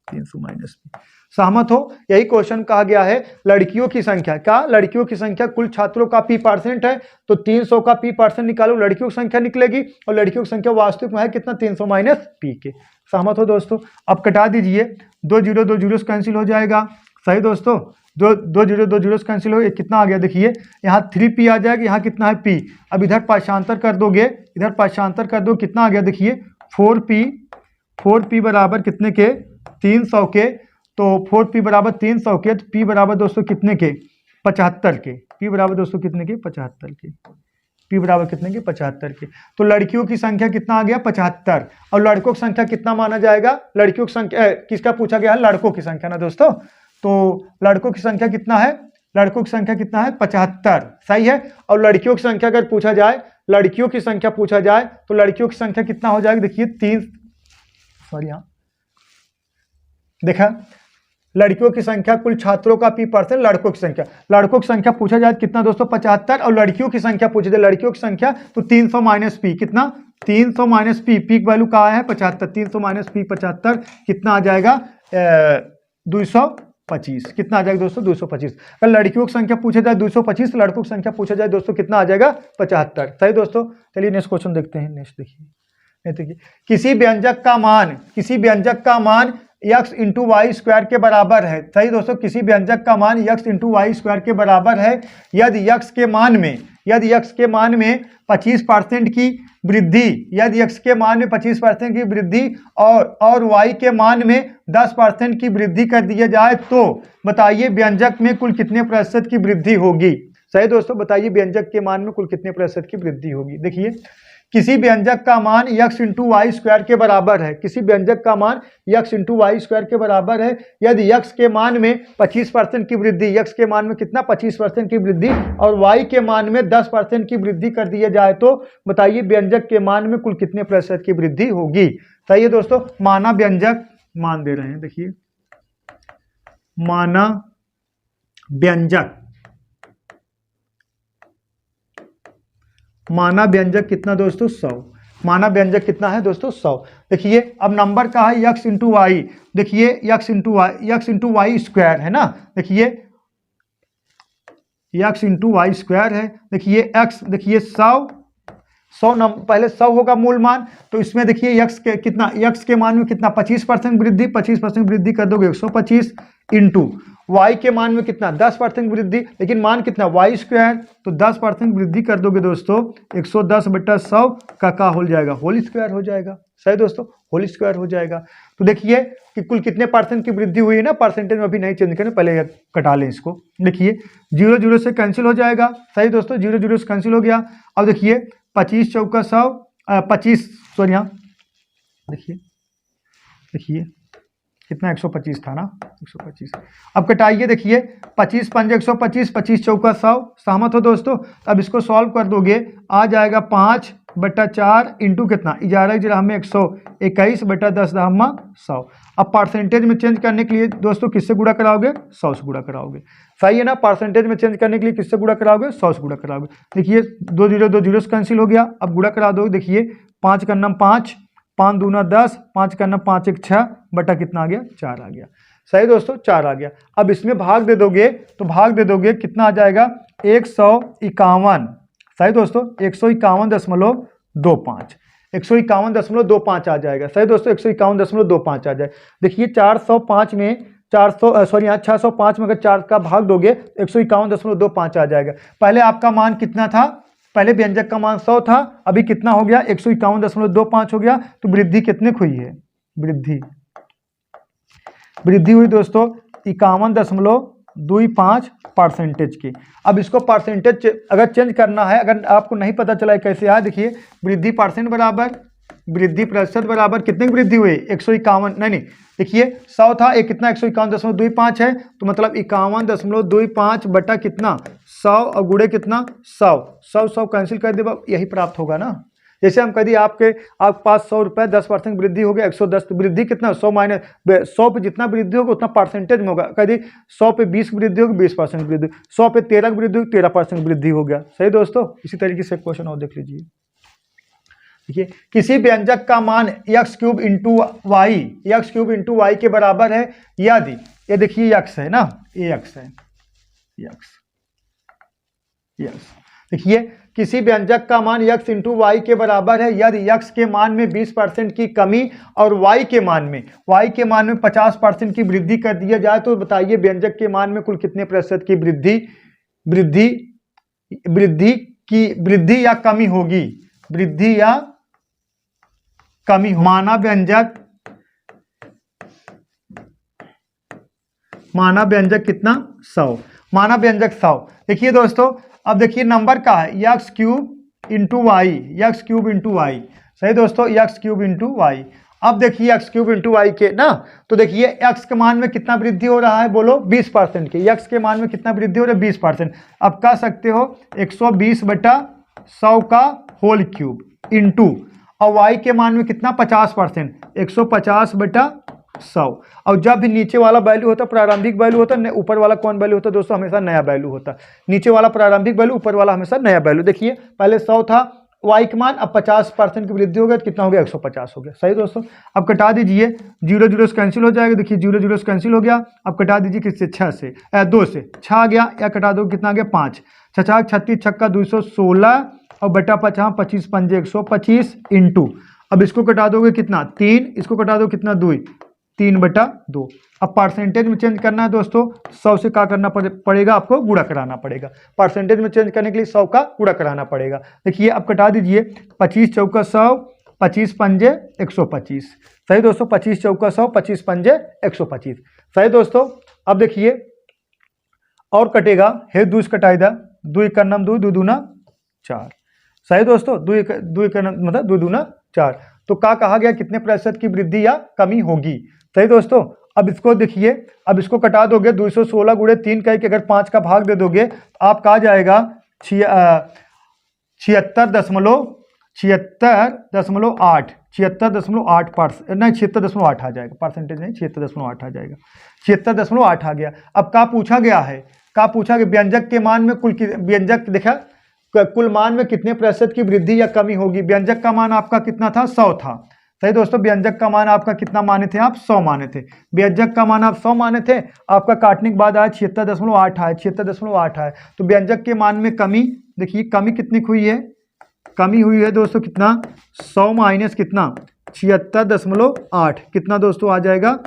300 minus P. सहमत हो? यही क्वेश्चन कहा गया है, लड़कियों की संख्या, क्या लड़कियों की संख्या कुल छात्रों का पी परसेंट है, तो 300 का पी परसेंट निकालो, लड़कियों की संख्या निकलेगी, और लड़कियों की संख्या वास्तविक में है कितना 300 माइनस पी के। सहमत हो दोस्तों? अब कटा दीजिए, 2 जीरो 2 जीरो कैंसिल हो जाएगा। सही दोस्तों, 2 जीरो कैंसिल हो, कितना आ गया देखिए, यहाँ 3p आ जाएगा, यहाँ कितना है p। अब इधर पाशांतर कर दोगे, इधर पाशांतर कर दो, कितना आ गया देखिए 4p बराबर कितने के 300 के, तो 4p बराबर 300 के, तो p बराबर दोस्तों कितने के 75 के, p बराबर दोस्तों कितने के 75 के, p बराबर कितने के 75 के। तो लड़कियों की संख्या कितना आ गया 75, और लड़कों की संख्या कितना माना जाएगा, लड़कियों की संख्या किसका पूछा गया है, लड़कों की संख्या ना दोस्तों, तो लड़कों की संख्या कितना है, लड़कों की संख्या कितना है 75, सही है। और लड़कियों की संख्या अगर पूछा जाए, लड़कियों की संख्या पूछा जाए, तो लड़कियों की संख्या कितना हो जाएगा देखिए 3, सॉरी हाँ देखा, लड़कियों की संख्या कुल छात्रों का पी परसेंट, लड़कों की संख्या पूछा जाए कितना दोस्तों 75, और लड़कियों की संख्या पूछा जाए, लड़कियों की संख्या तो 300 माइनस पी, कितना 300 माइनस पी, पी की वैल्यू कहाँ है 75, 300 माइनस पी 75 कितना आ जाएगा 225, कितना आ जाएगा दोस्तों 225। अगर लड़कियों की संख्या पूछा जाए 225, लड़कों की संख्या पूछा जाए दोस्तों कितना आ जाएगा 75। सही दोस्तों, चलिए नेक्स्ट क्वेश्चन देखते हैं। नेक्स्ट देखिए, किसी व्यंजक का मान x इंटू वाई स्क्वायर के बराबर है। सही दोस्तों, किसी व्यंजक का मान x इंटू वाई स्क्वायर के बराबर है यदि x के मान में 25% की वृद्धि, यदि x के मान में 25% की वृद्धि और y के मान में 10% की वृद्धि कर दिया जाए, तो बताइए व्यंजक में कुल कितने प्रतिशत की वृद्धि होगी। सही दोस्तों, बताइए व्यंजक के मान में कुल कितने प्रतिशत की वृद्धि होगी। देखिए, किसी व्यंजक का मान x इंटू वाई स्क्वायर के बराबर है, किसी व्यंजक का मान x इंटू वाई स्क्वायर के बराबर है यदि x के मान में 25% की वृद्धि, x के मान में कितना 25% की वृद्धि और y के मान में 10% की वृद्धि कर दिया जाए, तो बताइए व्यंजक के मान में कुल कितने प्रतिशत की वृद्धि होगी। सही है दोस्तों, माना व्यंजक, मान दे रहे हैं, देखिए माना व्यंजक कितना दोस्तों 100, माना व्यंजक कितना है दोस्तों 100। देखिए अब नंबर का है x इंटू वाई, देखिए x इंटू वाई स्क्वायर है ना, देखिए x इंटू वाई स्क्वायर है, देखिए x, देखिए 100 पहले 100 होगा मूल मान, तो इसमें देखिए x के कितना, x के मान में कितना 25% वृद्धि, 25% वृद्धि कर दोगे 125 इंटू y के मान में कितना 10% वृद्धि, लेकिन मान कितना y स्क्वायर, तो 10% वृद्धि कर दोगे दोस्तों 110/100 का होल जाएगा, होल स्क्वायर हो जाएगा। सही दोस्तों, होल स्क्वायर हो जाएगा। तो देखिए कि कुल कितने परसेंट की वृद्धि हुई है ना, परसेंटेज में अभी नहीं चेंज करें, पहले कटा लें इसको। देखिए 0 0 से कैंसिल हो जाएगा। सही दोस्तों, 0 0 से कैंसिल हो गया। अब देखिए 25 चौका 100, 25 सॉरी यहाँ देखिए कितना 125 था ना, 125। अब कटाइए, देखिए 25 पंजे 125, 25 चौका 100। सहमत हो दोस्तों? अब इसको सॉल्व कर दोगे, आ जाएगा 5/4 इंटू कितना 11 हमें 121/10 हमा 100। अब परसेंटेज में चेंज करने के लिए दोस्तों किससे गुणा कराओगे, 100 से गुणा कराओगे। सही है ना, परसेंटेज में चेंज करने के लिए किससे गुणा कराओगे, 100 से गुणा कराओगे। देखिए 2 0 से कैंसिल हो गया। अब गुणा करा दो, देखिए 5 का नम 5, 5 दूना 10, 5 का नम 5 1 6 बटा कितना आ गया 4 आ गया। सही दोस्तों, 4 आ गया। अब इसमें भाग दे दोगे, तो भाग दे दोगे कितना आ जाएगा 151। सही दोस्तों, 151.25, 151.25 आ जाएगा। सही दोस्तों, 151.25 आ जाएगा। देखिए 405 में 605 में अगर 4 का भाग दोगे 151.25 आ जाएगा। पहले आपका मान कितना था, पहले व्यंजक का मान 100 था, अभी कितना हो गया 151.25 हो गया। तो वृद्धि कितने की हुई है, वृद्धि हुई दोस्तों 51.25% की। अब इसको परसेंटेज अगर चेंज करना है, अगर आपको नहीं पता चला है कैसे आया, देखिए वृद्धि परसेंट बराबर वृद्धि प्रतिशत बराबर कितने की वृद्धि हुई 151, नहीं देखिए 100 था, एक कितना 151.25 है, तो मतलब 51.25 बटा कितना 100 और गुणे कितना 100 कैंसिल कर दे, यही प्राप्त होगा ना। जैसे हम कह दिए आपके पास 100 रुपये 10% वृद्धि हो गया 110, वृद्धि कितना 100 माइनस 100 पे जितना वृद्धि होगा उतना परसेंटेज में होगा। कह दी 100 पे 20 वृद्धि होगी 20% वृद्धि, 100 पे 13 वृद्धि होगी 13% वृद्धि हो गया। सही दोस्तों, इसी तरीके से क्वेश्चन और देख लीजिए। देखिए किसी व्यंजक का मान x³ into Y, x³ into Y के बराबर है यदि, ये देखिए x है ना, ये x है, x देखिए किसी व्यंजक का मान x इंटू वाई के बराबर है यदि x के मान में 20% की कमी और y के मान में 50% की वृद्धि कर दिया जाए, तो बताइए व्यंजक के मान में कुल कितने प्रतिशत की वृद्धि या कमी होगी, वृद्धि या कमी। माना व्यंजक कितना 100, माना व्यंजक 100। देखिए दोस्तों अब देखिए नंबर का है x³ into Y, x³ into Y. सही दोस्तों, x³ इंटू वाई। अब देखिए x³ इंटू वाई के ना, तो देखिए x के मान में कितना वृद्धि हो रहा है, बोलो 20% के, x के मान में कितना वृद्धि हो रहा है 20%। अब कह सकते हो 120/100 का होल क्यूब इंटू, और y के मान में कितना 50%, 150/100। और जब भी नीचे वाला वैल्यू होता प्रारंभिक वैल्यू होता, ऊपर वाला कौन वैल्यू होता दोस्तों, हमेशा नया वैल्यू होता। नीचे वाला प्रारंभिक वैल्यू, ऊपर वाला हमेशा नया वैल्यू। देखिए पहले 100 था y के मान, अब 50% की वृद्धि हो गया तो कितना हो गया 150 हो गया। सही दोस्तों, अब कटा दीजिए, 0 0 से कैंसिल हो जाएगा। देखिए 0 0 से कैंसिल हो गया। अब कटा दीजिए किससे 6 से, 2 से 6 आ गया, या कटा दो कितना आ गया 5, 6 36 छक्का 216 और बटा 50 25 पंजे 125 इंटू, अब इसको कटा दोगे कितना 3, इसको कटा दो कितना 2, 3/2। अब परसेंटेज में चेंज करना है दोस्तों, 100 से क्या करना पड़ेगा आपको, गुणा कराना पड़ेगा। परसेंटेज में चेंज करने के लिए 100 का गुणा कराना पड़ेगा। देखिए अब कटा दीजिए, 25 चौका 100, 25 पंजे 125। सही दोस्तों, 25 चौका 100, 25 पंजे 125। सही दोस्तों, अब देखिए और कटेगा, हे 2 कटाएगा, 2 1 नम 2, 2 दूना 4। सही दोस्तों, 2 1 मतलब 2 दूना 4। तो क्या कहा गया, कितने प्रतिशत की वृद्धि या कमी होगी। सही दोस्तों, अब इसको देखिए, अब इसको कटा दोगे 216 गुणे 3 कह के अगर 5 का भाग दे दोगे तो आप कहा जाएगा 76.8 नहीं 76.8 आ जाएगा, परसेंटेज नहीं 76.8 आ जाएगा, 76.8 आ गया। अब क्या पूछा गया है, व्यंजक के मान में व्यंजक देखा कुल मान में कितने प्रतिशत की वृद्धि या कमी होगी। व्यंजक का मान आपका कितना था 100 था। सही दोस्तों, व्यंजक का मान आपका कितना माने थे आप 100 माने थे, व्यंजक का मान आप 100 माने थे, आपका काटने के बाद आया 76.8 आया, 76.8 आया। तो व्यंजक के मान में कमी, देखिए कमी कितनी हुई है, कमी हुई है दोस्तों कितना 100 माइनस कितना 76.8, कितना दोस्तों आ जाएगा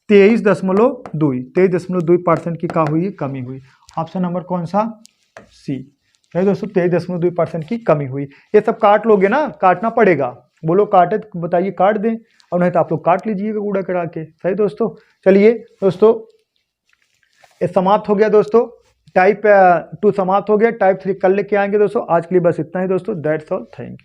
23.2% की क्या हुई, कमी हुई। ऑप्शन नंबर कौन सा, सी। सही दोस्तों, 23.2% की कमी हुई। ये सब काट लोगे ना, काटना पड़ेगा, बोलो काटे तो बताइए काट दें, और नहीं तो आप लोग काट लीजिएगा गुड़ा करा के। सही दोस्तों, चलिए दोस्तों ये समाप्त हो गया दोस्तों, टाइप 2 समाप्त हो गया, टाइप 3 कल लेके आएंगे दोस्तों। आज के लिए बस इतना ही दोस्तों, दैट्स ऑल, थैंक यू।